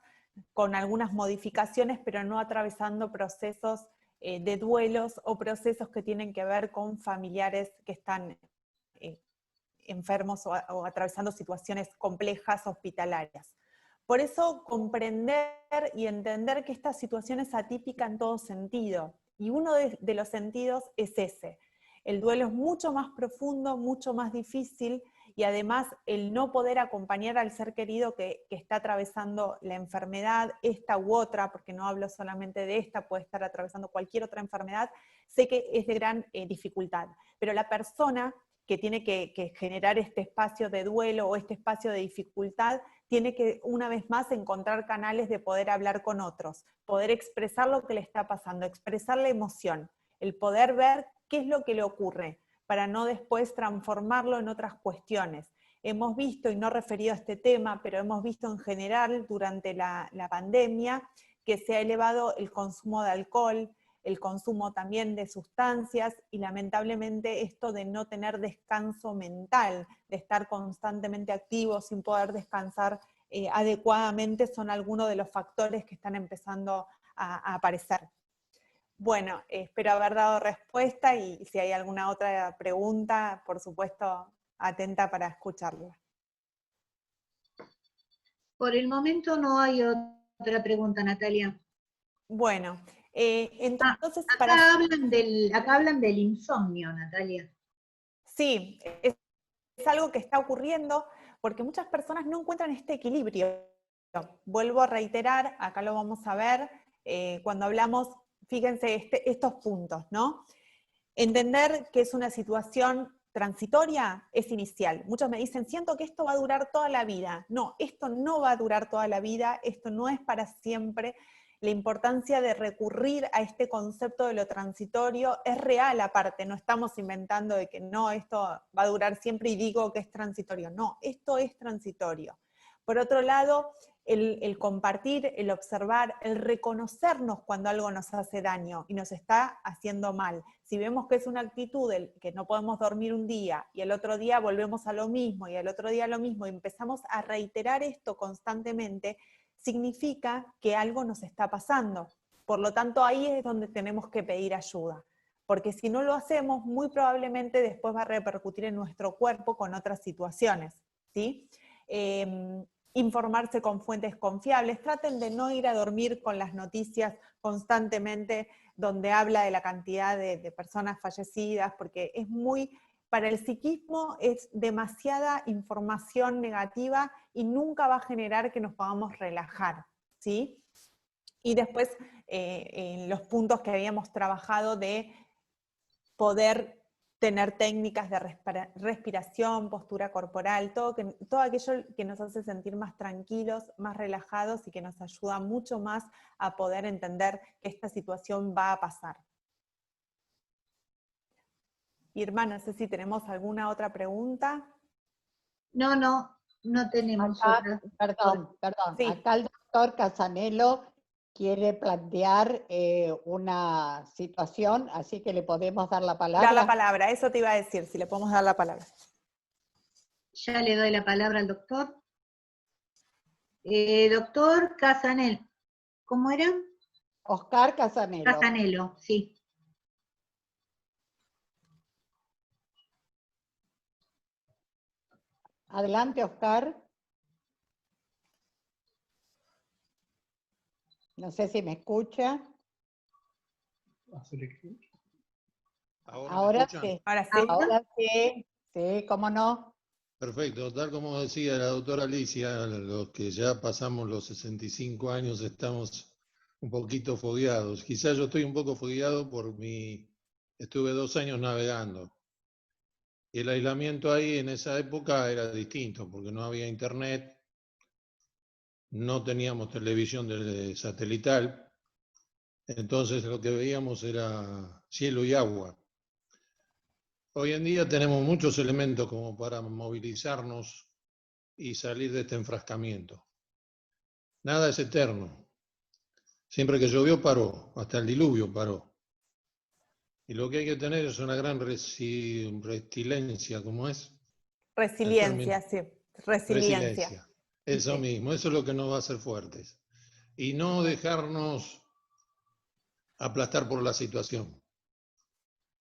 con algunas modificaciones, pero no atravesando procesos de duelos o procesos que tienen que ver con familiares que están enfermos o atravesando situaciones complejas hospitalarias. Por eso comprender y entender que esta situación es atípica en todo sentido, y uno de los sentidos es ese. El duelo es mucho más profundo, mucho más difícil, y además el no poder acompañar al ser querido que está atravesando la enfermedad, esta u otra, porque no hablo solamente de esta, puede estar atravesando cualquier otra enfermedad, sé que es de gran dificultad. Pero la persona que tiene que generar este espacio de duelo o este espacio de dificultad, tiene que una vez más encontrar canales de poder hablar con otros, poder expresar lo que le está pasando, expresar la emoción, el poder ver qué es lo que le ocurre, para no después transformarlo en otras cuestiones. hemos visto, y no referido a este tema, pero hemos visto en general durante la pandemia, que se ha elevado el consumo de alcohol, el consumo también de sustancias, y lamentablemente esto de no tener descanso mental, de estar constantemente activo sin poder descansar adecuadamente, son algunos de los factores que están empezando a aparecer. Bueno, espero haber dado respuesta, y si hay alguna otra pregunta, por supuesto, atenta para escucharla. Por el momento no hay otra pregunta, Natalia. Bueno, entonces acá hablan del insomnio, Natalia. Sí, es algo que está ocurriendo porque muchas personas no encuentran este equilibrio. Vuelvo a reiterar, acá lo vamos a ver, cuando hablamos, fíjense estos puntos, ¿no? Entender que es una situación transitoria es inicial. Muchos me dicen, siento que esto va a durar toda la vida. No, esto no va a durar toda la vida, esto no es para siempre. La importancia de recurrir a este concepto de lo transitorio es real aparte, no estamos inventando de que no, esto va a durar siempre y digo que es transitorio. No, esto es transitorio. Por otro lado, el compartir, el observar, el reconocernos cuando algo nos hace daño y nos está haciendo mal. Si vemos que es una actitud, que no podemos dormir un día y el otro día volvemos a lo mismo y el otro día a lo mismo y empezamos a reiterar esto constantemente, significa que algo nos está pasando. Por lo tanto, ahí es donde tenemos que pedir ayuda. Porque si no lo hacemos, muy probablemente después va a repercutir en nuestro cuerpo con otras situaciones, ¿sí? Informarse con fuentes confiables, traten de no ir a dormir con las noticias constantemente donde habla de la cantidad de personas fallecidas, porque es para el psiquismo es demasiada información negativa y nunca va a generar que nos podamos relajar, ¿sí? Y después, en los puntos que habíamos trabajado de poder tener técnicas de respiración, postura corporal, todo aquello que nos hace sentir más tranquilos, más relajados y que nos ayuda mucho más a poder entender que esta situación va a pasar. Irma, no sé si tenemos alguna otra pregunta. No tenemos otra. Perdón. Sí. Acá el doctor Casanello quiere plantear una situación, así que le podemos dar la palabra. Dar la palabra, eso te iba a decir, si le podemos dar la palabra. Ya le doy la palabra al doctor. Doctor Casanello, ¿cómo era? Oscar Casanello. Casanello, sí. Adelante, Oscar. No sé si me escucha. Ahora sí. Ahora sí. Sí, ¿cómo no? Perfecto, tal como decía la doctora Alicia, los que ya pasamos los 65 años estamos un poquito fogueados. Quizás yo estoy un poco fogueado estuve 2 años navegando. Y el aislamiento ahí en esa época era distinto, porque no había internet, no teníamos televisión satelital, entonces lo que veíamos era cielo y agua. Hoy en día tenemos muchos elementos como para movilizarnos y salir de este enfrascamiento. Nada es eterno. Siempre que llovió paró, hasta el diluvio paró. Y lo que hay que tener es una gran resiliencia, ¿cómo es? Resiliencia, sí. Resiliencia. Eso sí. mismo, eso es lo que nos va a hacer fuertes. Y no dejarnos aplastar por la situación.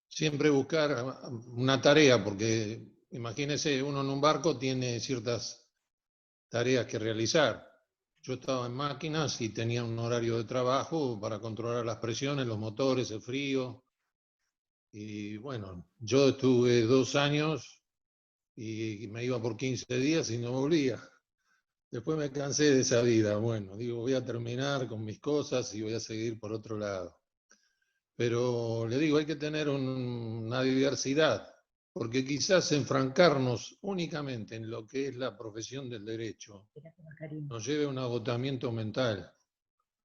Siempre buscar una tarea, porque imagínese, uno en un barco tiene ciertas tareas que realizar. Yo estaba en máquinas y tenía un horario de trabajo para controlar las presiones, los motores, el frío. Y bueno, yo estuve 2 años y me iba por 15 días y no volvía. Después me cansé de esa vida. Bueno, digo, voy a terminar con mis cosas y voy a seguir por otro lado. Pero le digo, hay que tener una diversidad, porque quizás enfrancarnos únicamente en lo que es la profesión del derecho nos lleve a un agotamiento mental.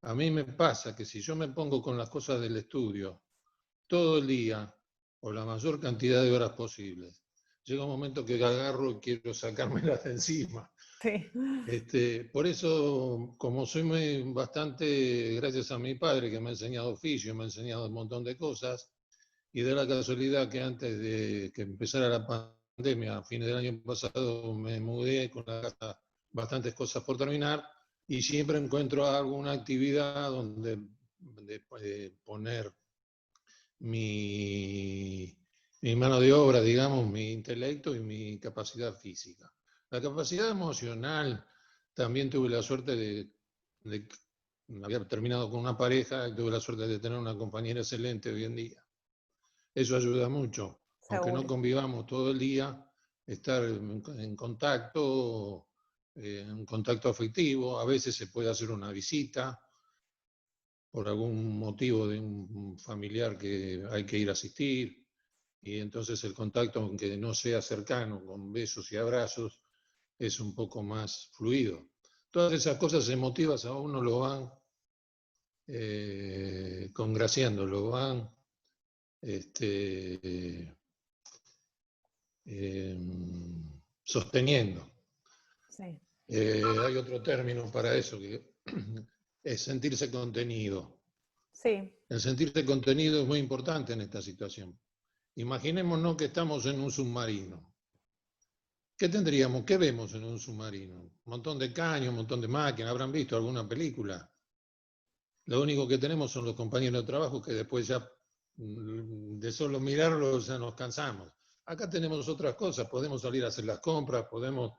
A mí me pasa que si yo me pongo con las cosas del estudio todo el día, o la mayor cantidad de horas posibles, llega un momento que agarro y quiero sacármelas de encima. Sí. Por eso, como soy bastante, gracias a mi padre que me ha enseñado oficio, me ha enseñado un montón de cosas, y de la casualidad que antes de que empezara la pandemia, a fines del año pasado, me mudé con la casa, bastantes cosas por terminar, y siempre encuentro alguna actividad donde poner mi mano de obra, digamos, mi intelecto y mi capacidad física. La capacidad emocional, también tuve la suerte de había terminado con una pareja y tuve la suerte de tener una compañera excelente hoy en día. Eso ayuda mucho, aunque no Seguro. convivamos todo el día, estar en contacto afectivo, a veces se puede hacer una visita por algún motivo de un familiar que hay que ir a asistir, y entonces el contacto, aunque no sea cercano, con besos y abrazos, es un poco más fluido. Todas esas cosas emotivas a uno lo van congraciando, lo van sosteniendo. Sí. Hay otro término para eso, que es sentirse contenido. Sí. El sentirse contenido es muy importante en esta situación. Imaginémonos que estamos en un submarino. ¿Qué tendríamos? ¿Qué vemos en un submarino? Un montón de caños, un montón de máquinas. ¿Habrán visto alguna película? Lo único que tenemos son los compañeros de trabajo que después ya de solo mirarlos ya nos cansamos. Acá tenemos otras cosas. Podemos salir a hacer las compras, podemos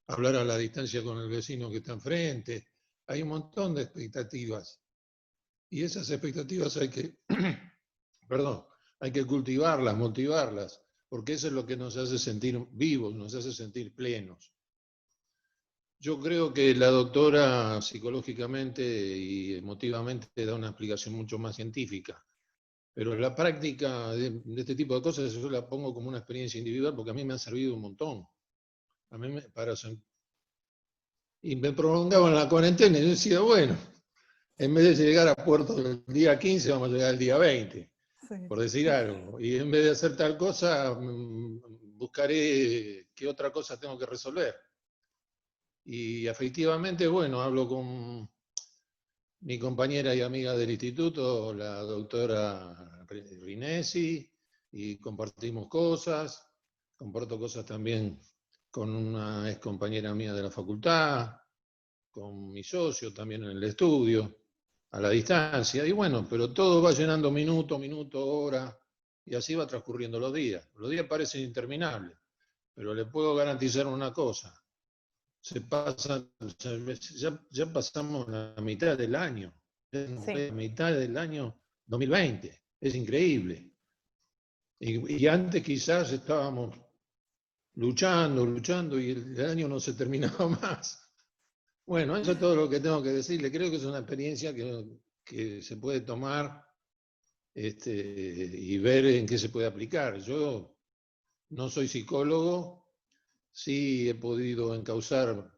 hablar a la distancia con el vecino que está enfrente. Hay un montón de expectativas. Y esas expectativas hay que, perdón, hay que cultivarlas, motivarlas, porque eso es lo que nos hace sentir vivos, nos hace sentir plenos. Yo creo que la doctora psicológicamente y emotivamente da una explicación mucho más científica, pero la práctica de este tipo de cosas yo la pongo como una experiencia individual porque a mí me ha servido un montón. A mí y me prolongaba en la cuarentena y yo decía, bueno, en vez de llegar a puerto el día 15, vamos a llegar el día 20. Sí. Por decir algo. Y en vez de hacer tal cosa, buscaré qué otra cosa tengo que resolver. Y efectivamente, bueno, hablo con mi compañera y amiga del instituto, la doctora Rinesi, y compartimos cosas. Comparto cosas también con una ex compañera mía de la facultad, con mi socio también en el estudio, a la distancia, y bueno, pero todo va llenando minuto, hora, y así va transcurriendo los días. Los días parecen interminables, pero le puedo garantizar una cosa, ya pasamos la mitad del año, Sí. la mitad del año 2020, es increíble. Y antes quizás estábamos luchando y el año no se terminaba más. Bueno, eso es todo lo que tengo que decirle. Creo que es una experiencia que se puede tomar y ver en qué se puede aplicar. Yo no soy psicólogo, sí he podido encauzar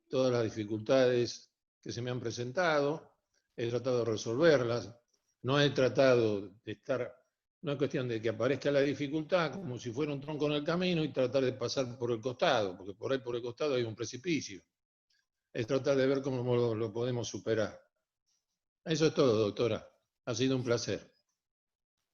todas las dificultades que se me han presentado, he tratado de resolverlas, no he tratado de estar, no es cuestión de que aparezca la dificultad como si fuera un tronco en el camino y tratar de pasar por el costado, porque por ahí por el costado hay un precipicio. Es tratar de ver cómo lo podemos superar. Eso es todo, doctora. Ha sido un placer.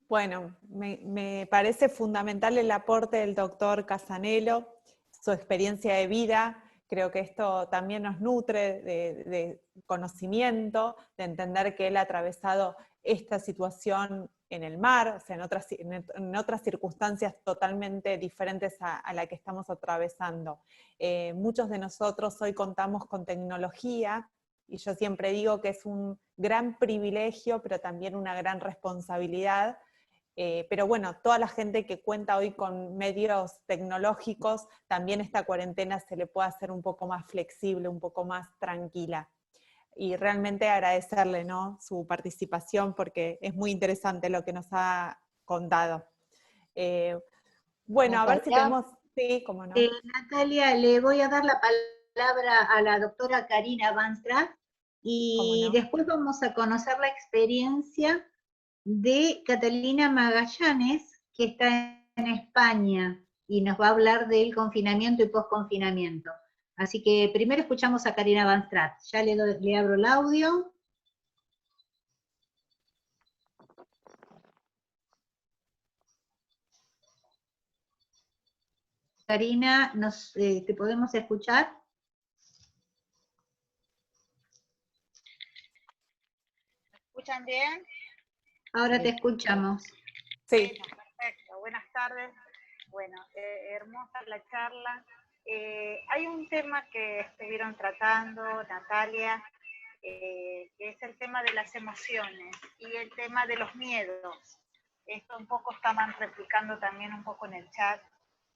Bueno, me parece fundamental el aporte del doctor Casanello, su experiencia de vida. Creo que esto también nos nutre de conocimiento, de entender que él ha atravesado esta situación en el mar, o sea, en otras circunstancias totalmente diferentes a la que estamos atravesando. Muchos de nosotros hoy contamos con tecnología, y yo siempre digo que es un gran privilegio, pero también una gran responsabilidad. Pero bueno, toda la gente que cuenta hoy con medios tecnológicos, también esta cuarentena se le puede hacer un poco más flexible, un poco más tranquila. Y realmente agradecerle, ¿no?, su participación, porque es muy interesante lo que nos ha contado. Bueno, a ver si Natalia. tenemos... Sí, cómo no. Natalia, le voy a dar la palabra a la doctora Karina Banstrath y No? después vamos a conocer la experiencia de Catalina Magallanes, que está en España. y nos va a hablar del confinamiento y post-confinamiento. Así que primero escuchamos a Karina Van Straat. Ya le abro el audio. Karina, ¿te podemos escuchar? ¿Me escuchan bien? Ahora te escuchamos. Sí. Bueno, perfecto. Buenas tardes. Bueno, hermosa la charla. Hay un tema que estuvieron tratando, Natalia, que es el tema de las emociones y el tema de los miedos. Esto un poco estaban replicando también un poco en el chat.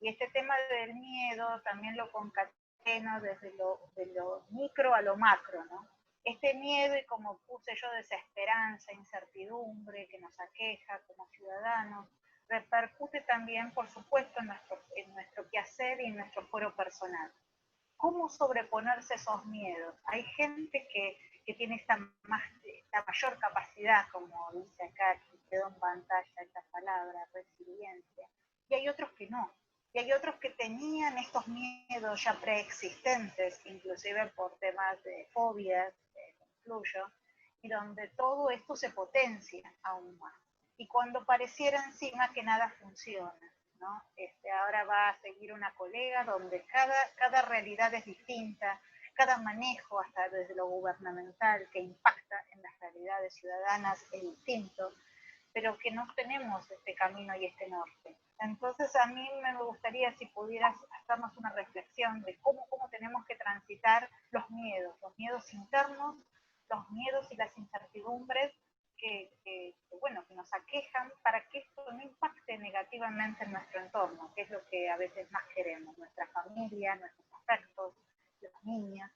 Y este tema del miedo también lo concateno desde de lo micro a lo macro, ¿no? Este miedo, y como puse yo, desesperanza, incertidumbre que nos aqueja como ciudadanos, repercute también, por supuesto, en nuestro quehacer y en nuestro fuero personal. ¿Cómo sobreponerse a esos miedos? Hay gente que tiene esta mayor capacidad, como dice acá, que quedó en pantalla esta palabra, resiliencia, y hay otros que no. Y hay otros que tenían estos miedos ya preexistentes, inclusive por temas de fobias, incluyo, y donde todo esto se potencia aún más. Y cuando pareciera encima que nada funciona, ¿no? Ahora va a seguir una colega donde cada realidad es distinta, cada manejo, hasta desde lo gubernamental, que impacta en las realidades ciudadanas, es distinto, pero que no tenemos este camino y este norte. Entonces a mí me gustaría si pudieras hacernos una reflexión de cómo tenemos que transitar los miedos internos, los miedos y las incertidumbres que nos aquejan, para que esto no impacte negativamente en nuestro entorno, que es lo que a veces más queremos, nuestra familia, nuestros afectos, los niños.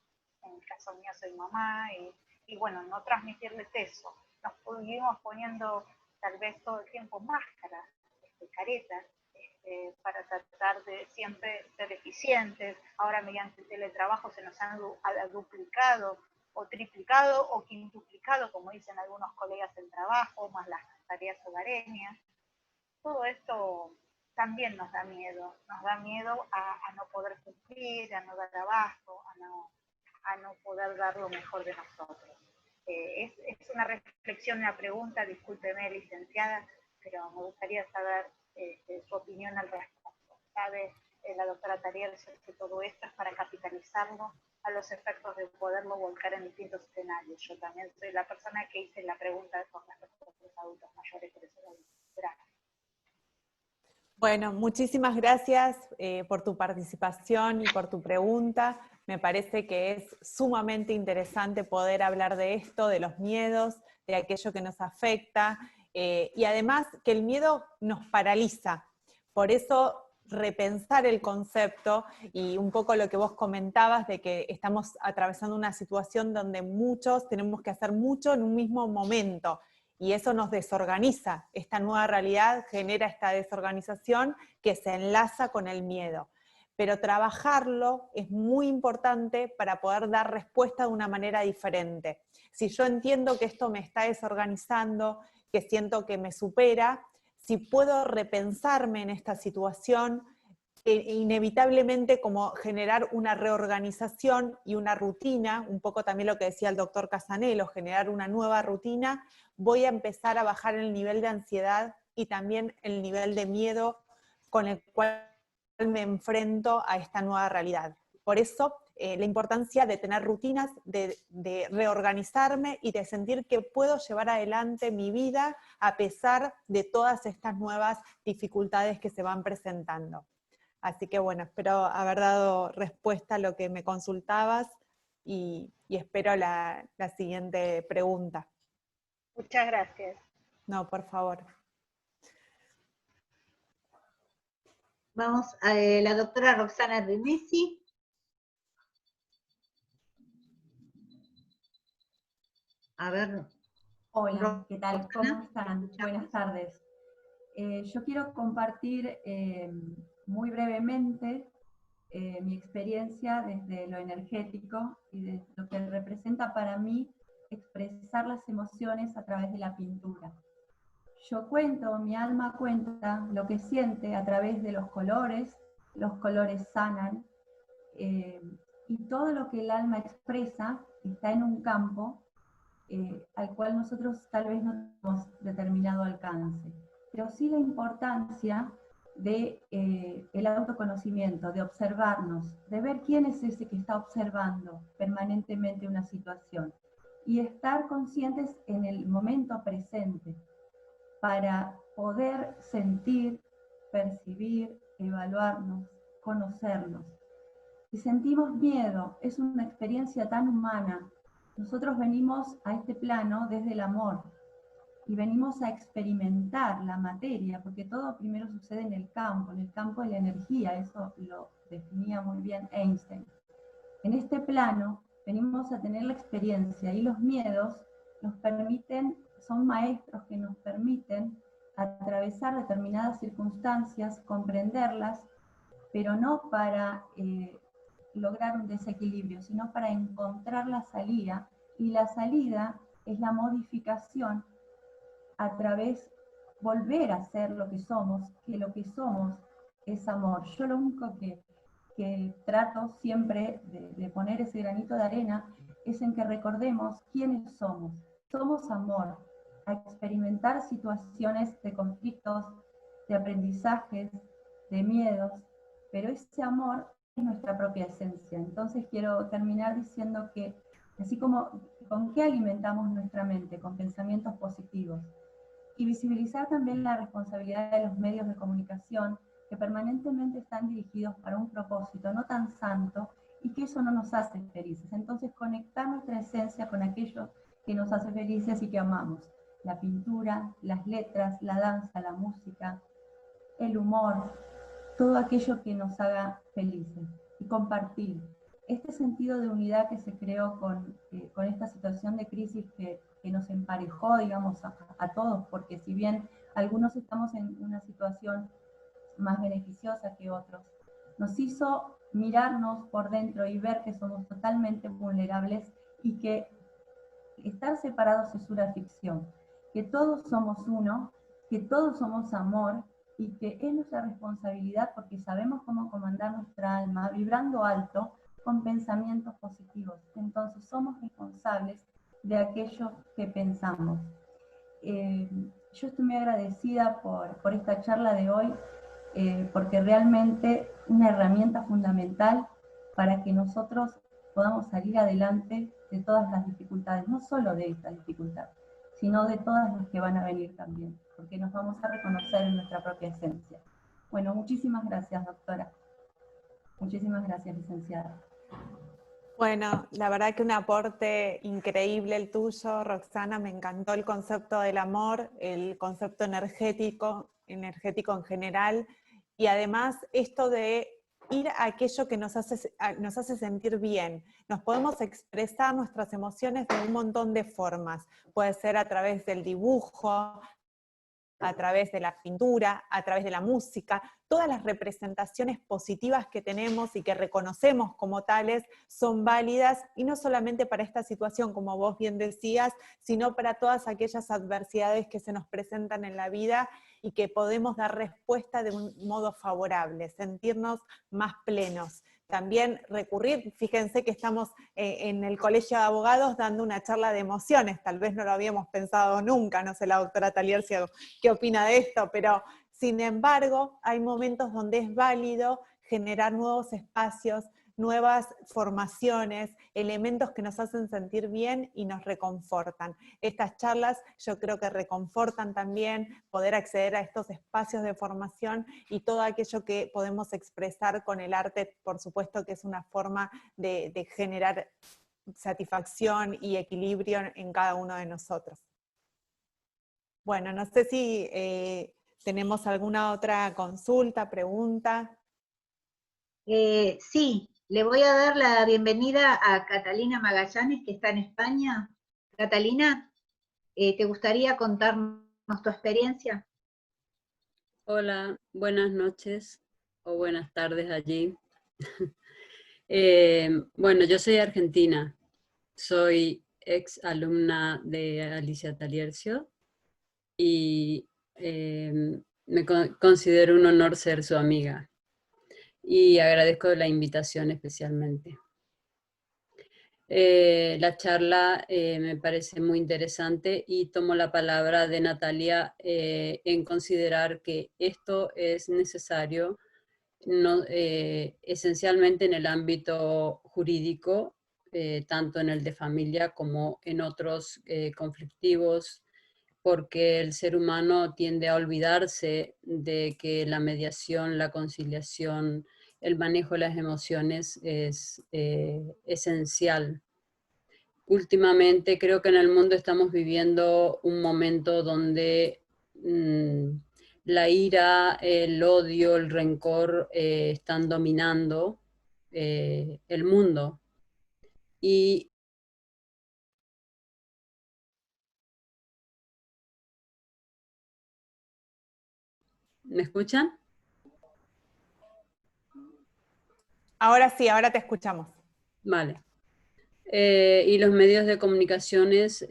En el caso mío soy mamá, y bueno, no transmitirles eso. Nos seguimos poniendo tal vez todo el tiempo máscaras, caretas, para tratar de siempre ser eficientes. Ahora mediante el teletrabajo se nos han duplicado o triplicado o quintuplicado, como dicen algunos colegas, el trabajo, más las tareas hogareñas. Todo esto también nos da miedo a no poder cumplir, a no dar abasto, a no poder dar lo mejor de nosotros. Es una reflexión, una pregunta, discúlpeme, licenciada, pero me gustaría saber su opinión al respecto. ¿Sabe la doctora Tariel que todo esto es para capitalizarlo a los efectos de poderlo volcar en distintos escenarios? Yo también soy la persona que hice la pregunta con respecto a los adultos mayores, por eso lo digo. Gracias. Bueno, muchísimas gracias por tu participación y por tu pregunta. Me parece que es sumamente interesante poder hablar de esto, de los miedos, de aquello que nos afecta, y además que el miedo nos paraliza. Por eso repensar el concepto y un poco lo que vos comentabas de que estamos atravesando una situación donde muchos tenemos que hacer mucho en un mismo momento. Y eso nos desorganiza. Esta nueva realidad genera esta desorganización que se enlaza con el miedo. Pero trabajarlo es muy importante para poder dar respuesta de una manera diferente. Si yo entiendo que esto me está desorganizando, que siento que me supera, si puedo repensarme en esta situación, inevitablemente como generar una reorganización y una rutina, un poco también lo que decía el doctor Casanello, generar una nueva rutina, voy a empezar a bajar el nivel de ansiedad y también el nivel de miedo con el cual me enfrento a esta nueva realidad. Por eso la importancia de tener rutinas, de reorganizarme y de sentir que puedo llevar adelante mi vida a pesar de todas estas nuevas dificultades que se van presentando. Así que bueno, espero haber dado respuesta a lo que me consultabas y espero la siguiente pregunta. Muchas gracias. No, por favor. Vamos a la doctora Roxana Renesi. A ver. Hola, ¿qué tal? ¿Cómo están? Buenas tardes. Yo quiero compartir muy brevemente mi experiencia desde lo energético y de lo que representa para mí expresar las emociones a través de la pintura. Yo cuento, mi alma cuenta lo que siente a través de los colores, los colores sanan, y todo lo que el alma expresa está en un campo al cual nosotros tal vez no tenemos determinado alcance. Pero sí la importancia de el autoconocimiento, de observarnos, de ver quién es ese que está observando permanentemente una situación y estar conscientes en el momento presente para poder sentir, percibir, evaluarnos, conocernos. Si sentimos miedo, es una experiencia tan humana. Nosotros venimos a este plano desde el amor y venimos a experimentar la materia, porque todo primero sucede en el campo de la energía, eso lo definía muy bien Einstein. En este plano venimos a tener la experiencia y los miedos nos permiten, son maestros que nos permiten atravesar determinadas circunstancias, comprenderlas, pero no para lograr un desequilibrio, sino para encontrar la salida, y la salida es la modificación a través, volver a ser lo que somos, que lo que somos es amor. Yo lo único que trato siempre de poner ese granito de arena es en que recordemos quiénes somos. Somos amor, a experimentar situaciones de conflictos, de aprendizajes, de miedos, pero ese amor es nuestra propia esencia. Entonces quiero terminar diciendo que, así como con qué alimentamos nuestra mente, con pensamientos positivos, y visibilizar también la responsabilidad de los medios de comunicación que permanentemente están dirigidos para un propósito no tan santo y que eso no nos hace felices. Entonces conectar nuestra esencia con aquello que nos hace felices y que amamos. La pintura, las letras, la danza, la música, el humor, todo aquello que nos haga felices. Y compartir este sentido de unidad que se creó con esta situación de crisis que nos emparejó, digamos, a todos, porque si bien algunos estamos en una situación más beneficiosa que otros, nos hizo mirarnos por dentro y ver que somos totalmente vulnerables y que estar separados es una ficción, que todos somos uno, que todos somos amor y que es nuestra responsabilidad porque sabemos cómo comandar nuestra alma vibrando alto con pensamientos positivos. Entonces somos responsables de aquello que pensamos. Yo estoy muy agradecida por esta charla de hoy, porque realmente una herramienta fundamental para que nosotros podamos salir adelante de todas las dificultades, no solo de esta dificultad, sino de todas las que van a venir también, porque nos vamos a reconocer en nuestra propia esencia. Bueno, muchísimas gracias, doctora. Muchísimas gracias, licenciada. Bueno, la verdad que un aporte increíble el tuyo, Roxana. Me encantó el concepto del amor, el concepto energético en general, y además esto de ir a aquello que nos hace sentir bien. Nos podemos expresar nuestras emociones de un montón de formas. Puede ser a través del dibujo, a través de la pintura, a través de la música. Todas las representaciones positivas que tenemos y que reconocemos como tales son válidas, y no solamente para esta situación, como vos bien decías, sino para todas aquellas adversidades que se nos presentan en la vida y que podemos dar respuesta de un modo favorable, sentirnos más plenos. También recurrir, fíjense que estamos en el Colegio de Abogados dando una charla de emociones, tal vez no lo habíamos pensado nunca, no sé la doctora Taliercia qué opina de esto, pero sin embargo hay momentos donde es válido generar nuevos espacios, nuevas formaciones, elementos que nos hacen sentir bien y nos reconfortan. Estas charlas yo creo que reconfortan también poder acceder a estos espacios de formación y todo aquello que podemos expresar con el arte, por supuesto que es una forma de generar satisfacción y equilibrio en cada uno de nosotros. Bueno, no sé si tenemos alguna otra consulta, pregunta. Sí, le voy a dar la bienvenida a Catalina Magallanes, que está en España. Catalina, ¿te gustaría contarnos tu experiencia? Hola, buenas noches o buenas tardes allí. Bueno, yo soy argentina, soy ex alumna de Alicia Taliercio y me considero un honor ser su amiga. y agradezco la invitación especialmente. La charla me parece muy interesante y tomo la palabra de Natalia en considerar que esto es necesario no, esencialmente en el ámbito jurídico, tanto en el de familia como en otros conflictivos, porque el ser humano tiende a olvidarse de que la mediación, la conciliación, el manejo de las emociones es esencial. Últimamente creo que en el mundo estamos viviendo un momento donde la ira, el odio, el rencor están dominando el mundo. Y ¿me escuchan? Ahora sí, ahora te escuchamos. Vale. Y los medios de comunicaciones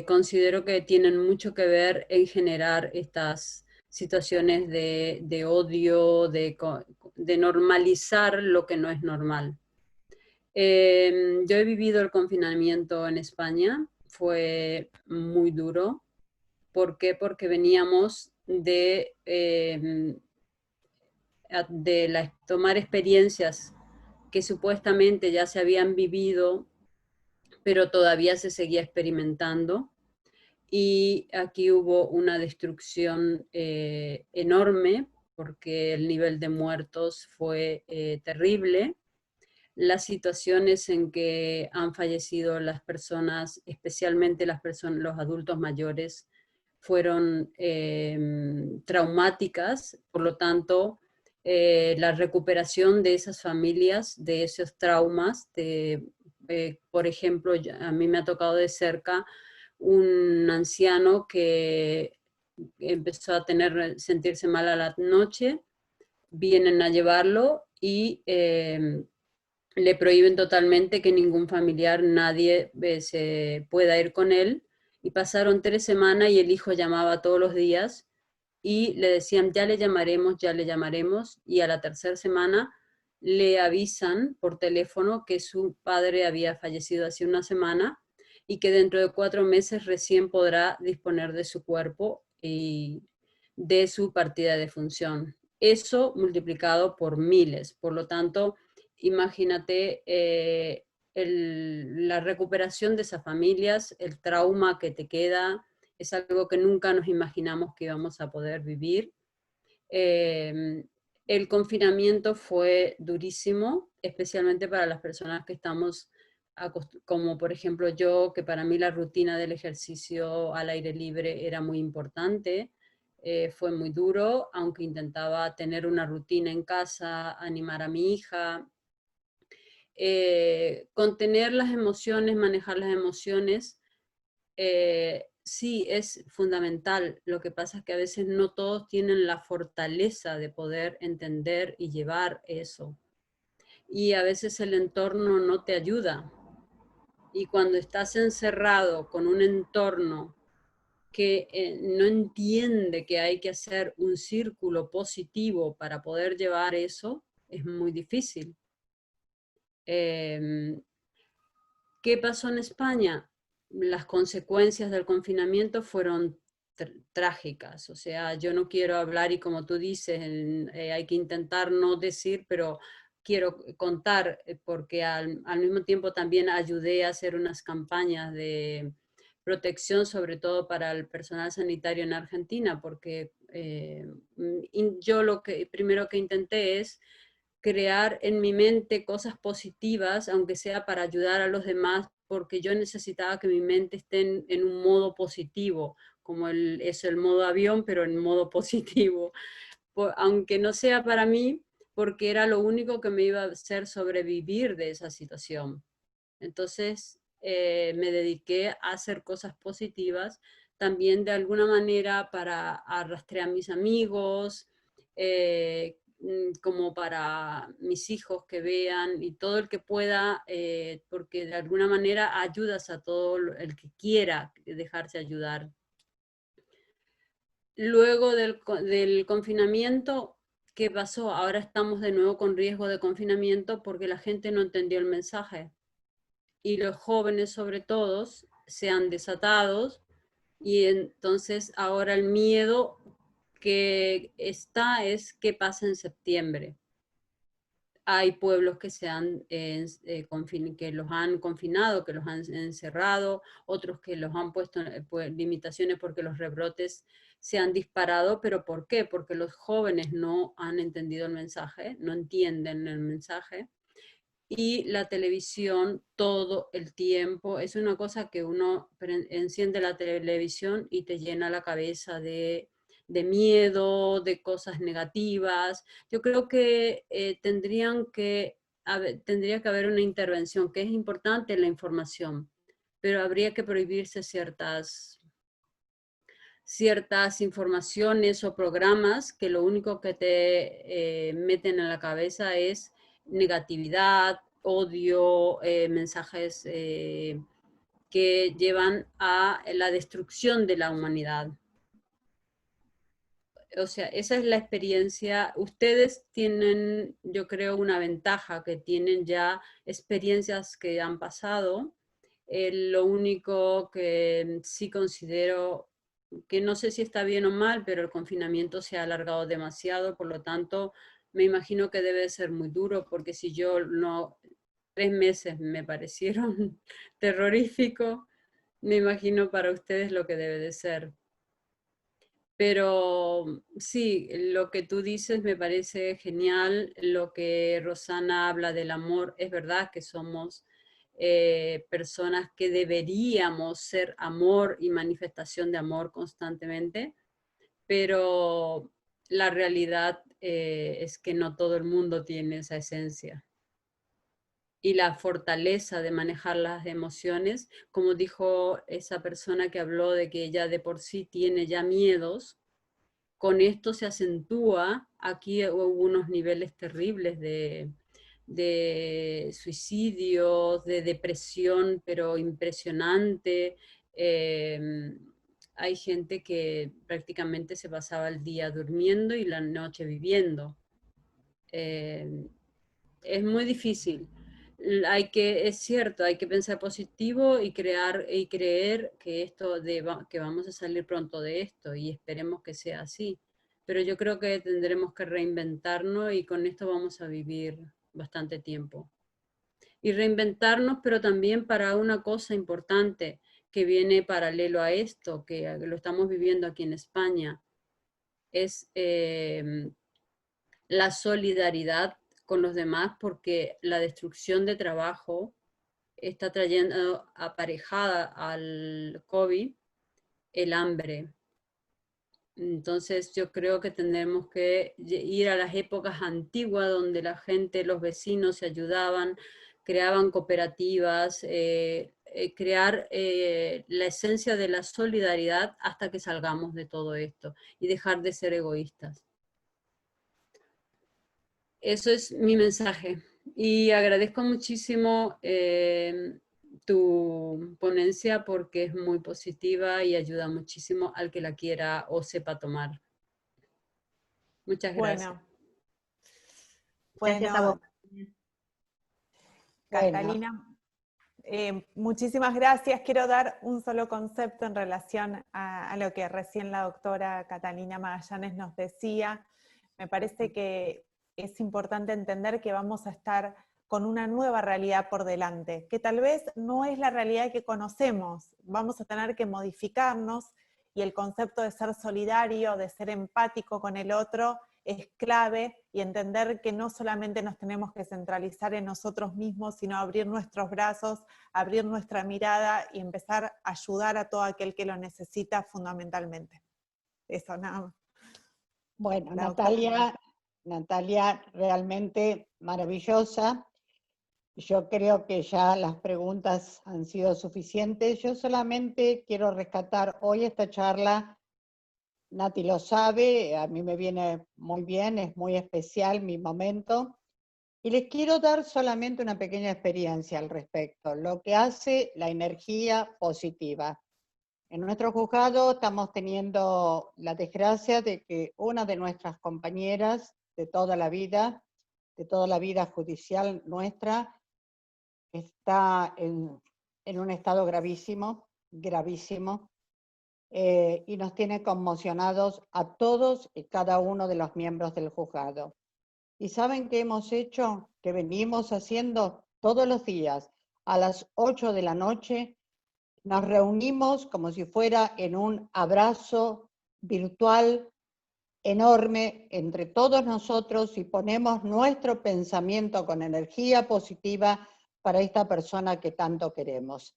considero que tienen mucho que ver en generar estas situaciones de odio, de normalizar lo que no es normal. Yo he vivido el confinamiento en España, fue muy duro. ¿Por qué? Porque veníamos de tomar experiencias que supuestamente ya se habían vivido, pero todavía se seguía experimentando. Y aquí hubo una destrucción enorme, porque el nivel de muertos fue terrible. Las situaciones en que han fallecido las personas, especialmente los adultos mayores, fueron traumáticas. Por lo tanto, la recuperación de esas familias, de esos traumas, por ejemplo, a mí me ha tocado de cerca un anciano que empezó a sentirse mal a la noche, vienen a llevarlo y le prohíben totalmente que ningún familiar, nadie se pueda ir con él. Y pasaron 3 semanas y el hijo llamaba todos los días y le decían, ya le llamaremos, y a la 3ª semana le avisan por teléfono que su padre había fallecido hace una semana y que dentro de 4 meses recién podrá disponer de su cuerpo y de su partida de defunción. Eso multiplicado por miles. Por lo tanto, imagínate la recuperación de esas familias, el trauma que te queda, es algo que nunca nos imaginamos que íbamos a poder vivir. El confinamiento fue durísimo, especialmente para las personas que estamos, como por ejemplo yo, que para mí la rutina del ejercicio al aire libre era muy importante. Fue muy duro, aunque intentaba tener una rutina en casa, animar a mi hija. Contener las emociones, manejar las emociones, sí es fundamental. Lo que pasa es que a veces no todos tienen la fortaleza de poder entender y llevar eso. Y a veces el entorno no te ayuda. Y cuando estás encerrado con un entorno que no entiende que hay que hacer un círculo positivo para poder llevar eso, es muy difícil. ¿Qué pasó en España? Las consecuencias del confinamiento fueron trágicas. O sea, yo no quiero hablar y como tú dices, hay que intentar no decir, pero quiero contar porque al mismo tiempo también ayudé a hacer unas campañas de protección, sobre todo para el personal sanitario en Argentina, porque yo lo que primero que intenté es crear en mi mente cosas positivas, aunque sea para ayudar a los demás, porque yo necesitaba que mi mente esté en un modo positivo, como es el modo avión, pero en modo positivo, aunque no sea para mí, porque era lo único que me iba a hacer sobrevivir de esa situación. Entonces me dediqué a hacer cosas positivas, también de alguna manera para arrastrar a mis amigos, como para mis hijos que vean y todo el que pueda, porque de alguna manera ayudas a todo el que quiera dejarse ayudar. Luego del confinamiento, ¿qué pasó? Ahora estamos de nuevo con riesgo de confinamiento porque la gente no entendió el mensaje. Y los jóvenes, sobre todo, se han desatado, y entonces ahora el miedo que está es qué pasa en septiembre. Hay pueblos que que los han confinado, que los han encerrado, otros que los han puesto limitaciones porque los rebrotes se han disparado. ¿Pero por qué? Porque los jóvenes no han entendido el mensaje, no entienden el mensaje. Y la televisión todo el tiempo es una cosa que uno enciende la televisión y te llena la cabeza de miedo, de cosas negativas. Yo creo que tendría que haber una intervención, que es importante la información, pero habría que prohibirse ciertas informaciones o programas que lo único que te meten en la cabeza es negatividad, odio, mensajes que llevan a la destrucción de la humanidad. O sea, esa es la experiencia. Ustedes tienen, yo creo, una ventaja, que tienen ya experiencias que han pasado. Lo único que sí considero, que no sé si está bien o mal, pero el confinamiento se ha alargado demasiado, por lo tanto, me imagino que debe ser muy duro, porque si yo no, 3 meses me parecieron terroríficos, me imagino para ustedes lo que debe de ser. Pero sí, lo que tú dices me parece genial. Lo que Rosana habla del amor, es verdad que somos personas que deberíamos ser amor y manifestación de amor constantemente, pero la realidad es que no todo el mundo tiene esa esencia. Y la fortaleza de manejar las emociones, como dijo esa persona que habló de que ella de por sí tiene ya miedos, con esto se acentúa. Aquí hubo unos niveles terribles de suicidios, de depresión, pero impresionante. Hay gente que prácticamente se pasaba el día durmiendo y la noche viviendo. Es muy difícil. Es cierto, hay que pensar positivo y creer que que vamos a salir pronto de esto, y esperemos que sea así. Pero yo creo que tendremos que reinventarnos, y con esto vamos a vivir bastante tiempo. Y reinventarnos, pero también para una cosa importante que viene paralelo a esto, que lo estamos viviendo aquí en España, es la solidaridad con los demás, porque la destrucción de trabajo está trayendo aparejada al COVID el hambre. Entonces yo creo que tendremos que ir a las épocas antiguas, donde la gente, los vecinos se ayudaban, creaban cooperativas, crear la esencia de la solidaridad hasta que salgamos de todo esto y dejar de ser egoístas. Eso es mi mensaje. Y agradezco muchísimo tu ponencia, porque es muy positiva y ayuda muchísimo al que la quiera o sepa tomar. Muchas gracias. Gracias a vos. Catalina, muchísimas gracias. Quiero dar un solo concepto en relación a lo que recién la doctora Catalina Magallanes nos decía. Me parece que es importante entender que vamos a estar con una nueva realidad por delante, que tal vez no es la realidad que conocemos. Vamos a tener que modificarnos, y el concepto de ser solidario, de ser empático con el otro, es clave, y entender que no solamente nos tenemos que centralizar en nosotros mismos, sino abrir nuestros brazos, abrir nuestra mirada y empezar a ayudar a todo aquel que lo necesita fundamentalmente. Eso, nada más. Bueno, Natalia, realmente maravillosa. Yo creo que ya las preguntas han sido suficientes. Yo solamente quiero rescatar hoy esta charla. Nati lo sabe, a mí me viene muy bien, es muy especial mi momento. Y les quiero dar solamente una pequeña experiencia al respecto, lo que hace la energía positiva. En nuestro juzgado estamos teniendo la desgracia de que una de nuestras compañeras de toda la vida judicial nuestra, está en un estado gravísimo, gravísimo, y nos tiene conmocionados a todos y cada uno de los miembros del juzgado. ¿Y saben qué hemos hecho? Que venimos haciendo todos los días a las 8 de la noche, nos reunimos como si fuera en un abrazo virtual enorme entre todos nosotros y ponemos nuestro pensamiento con energía positiva para esta persona que tanto queremos.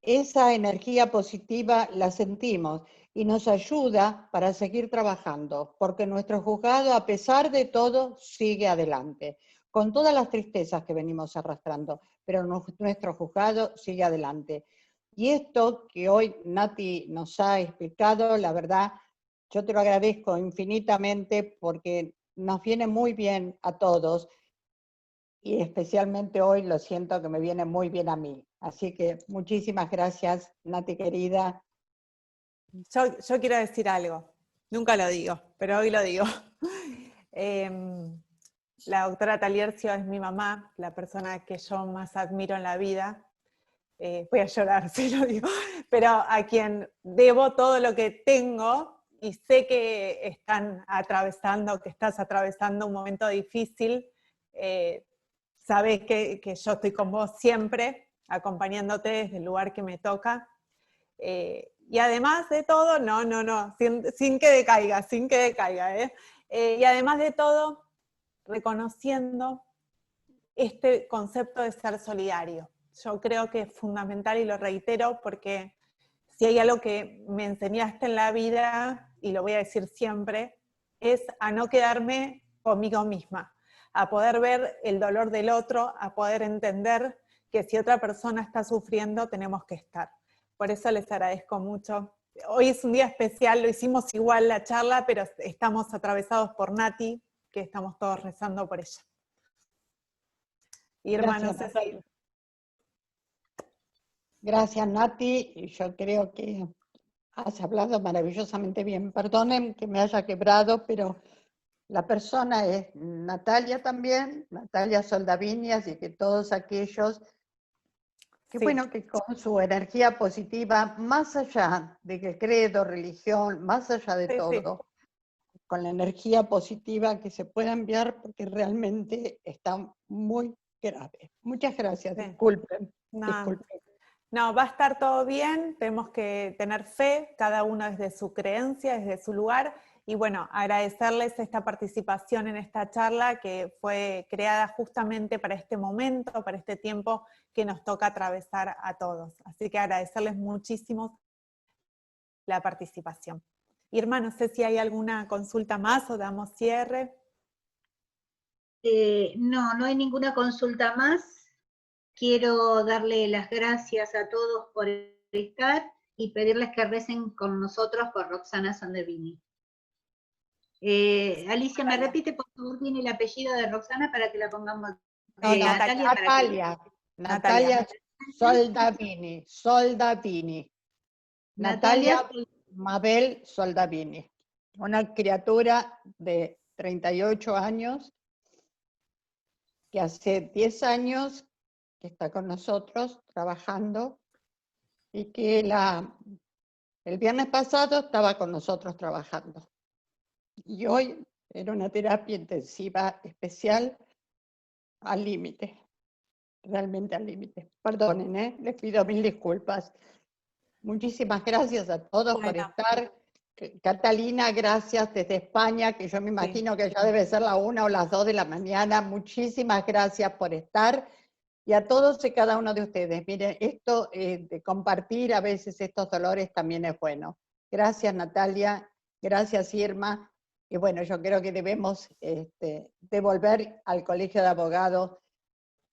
Esa energía positiva la sentimos y nos ayuda para seguir trabajando, porque nuestro juzgado, a pesar de todo, sigue adelante, con todas las tristezas que venimos arrastrando, pero nuestro juzgado sigue adelante. Y esto que hoy Nati nos ha explicado, la verdad, yo te lo agradezco infinitamente porque nos viene muy bien a todos y especialmente hoy lo siento que me viene muy bien a mí. Así que muchísimas gracias, Nati querida. Yo quiero decir algo, nunca lo digo, pero hoy lo digo. La doctora Taliercio es mi mamá, la persona que yo más admiro en la vida. Voy a llorar si lo digo, pero a quien debo todo lo que tengo y sé que estás atravesando un momento difícil. Sabes que yo estoy con vos siempre, acompañándote desde el lugar que me toca. Y además de todo, sin que decaiga, y además de todo, reconociendo este concepto de ser solidario. Yo creo que es fundamental y lo reitero porque si hay algo que me enseñaste en la vida, y lo voy a decir siempre, es a no quedarme conmigo misma, a poder ver el dolor del otro, a poder entender que si otra persona está sufriendo, tenemos que estar. Por eso les agradezco mucho. Hoy es un día especial, lo hicimos igual la charla, pero estamos atravesados por Nati, que estamos todos rezando por ella. Irma, no sé si... Gracias, Nati. Y yo creo que has hablado maravillosamente bien. Perdonen que me haya quebrado, pero la persona es Natalia también, Natalia Soldavini, así que todos aquellos que, Sí. bueno, que con su energía positiva, más allá de que credo, religión, más allá de todo, con la energía positiva que se pueda enviar, porque realmente está muy grave. Muchas gracias, disculpen. No, va a estar todo bien, tenemos que tener fe, cada uno desde su creencia, desde su lugar, y bueno, agradecerles esta participación en esta charla que fue creada justamente para este momento, para este tiempo que nos toca atravesar a todos. Así que agradecerles muchísimo la participación. Irma, no sé si hay alguna consulta más o damos cierre. No hay ninguna consulta más. Quiero darle las gracias a todos por estar y pedirles que recen con nosotros por Roxana Soldavini. Alicia, ¿me repite por favor bien el apellido de Roxana para que la pongamos? Natalia Soldavini. Natalia Mabel Soldavini. Una criatura de 38 años que hace 10 años que está con nosotros trabajando y que el viernes pasado estaba con nosotros trabajando. Y hoy era una terapia intensiva especial al límite, realmente al límite. Perdonen, les pido mil disculpas. Muchísimas gracias a todos por estar. Catalina, gracias desde España, que yo me imagino que ya debe ser la 1 o las 2 de la mañana. Muchísimas gracias por estar. Y a todos y cada uno de ustedes. Miren, esto de compartir a veces estos dolores también es bueno. Gracias, Natalia. Gracias, Irma. Y bueno, yo creo que debemos devolver al Colegio de Abogados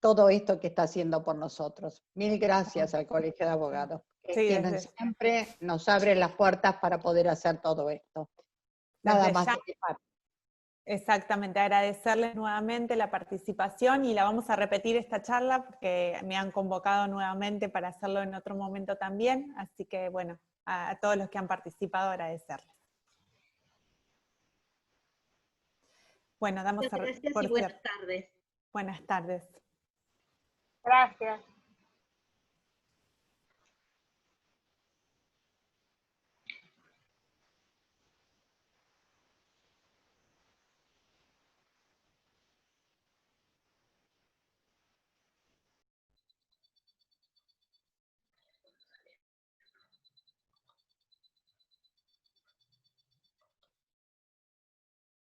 todo esto que está haciendo por nosotros. Mil gracias al Colegio de Abogados. Quienes siempre nos abren las puertas para poder hacer todo esto. Nada más. Exactamente, agradecerles nuevamente la participación y la vamos a repetir esta charla porque me han convocado nuevamente para hacerlo en otro momento también, así que bueno, a todos los que han participado agradecerles. Bueno, damos Muchas gracias por y buenas cierto. tardes. Buenas tardes. Gracias.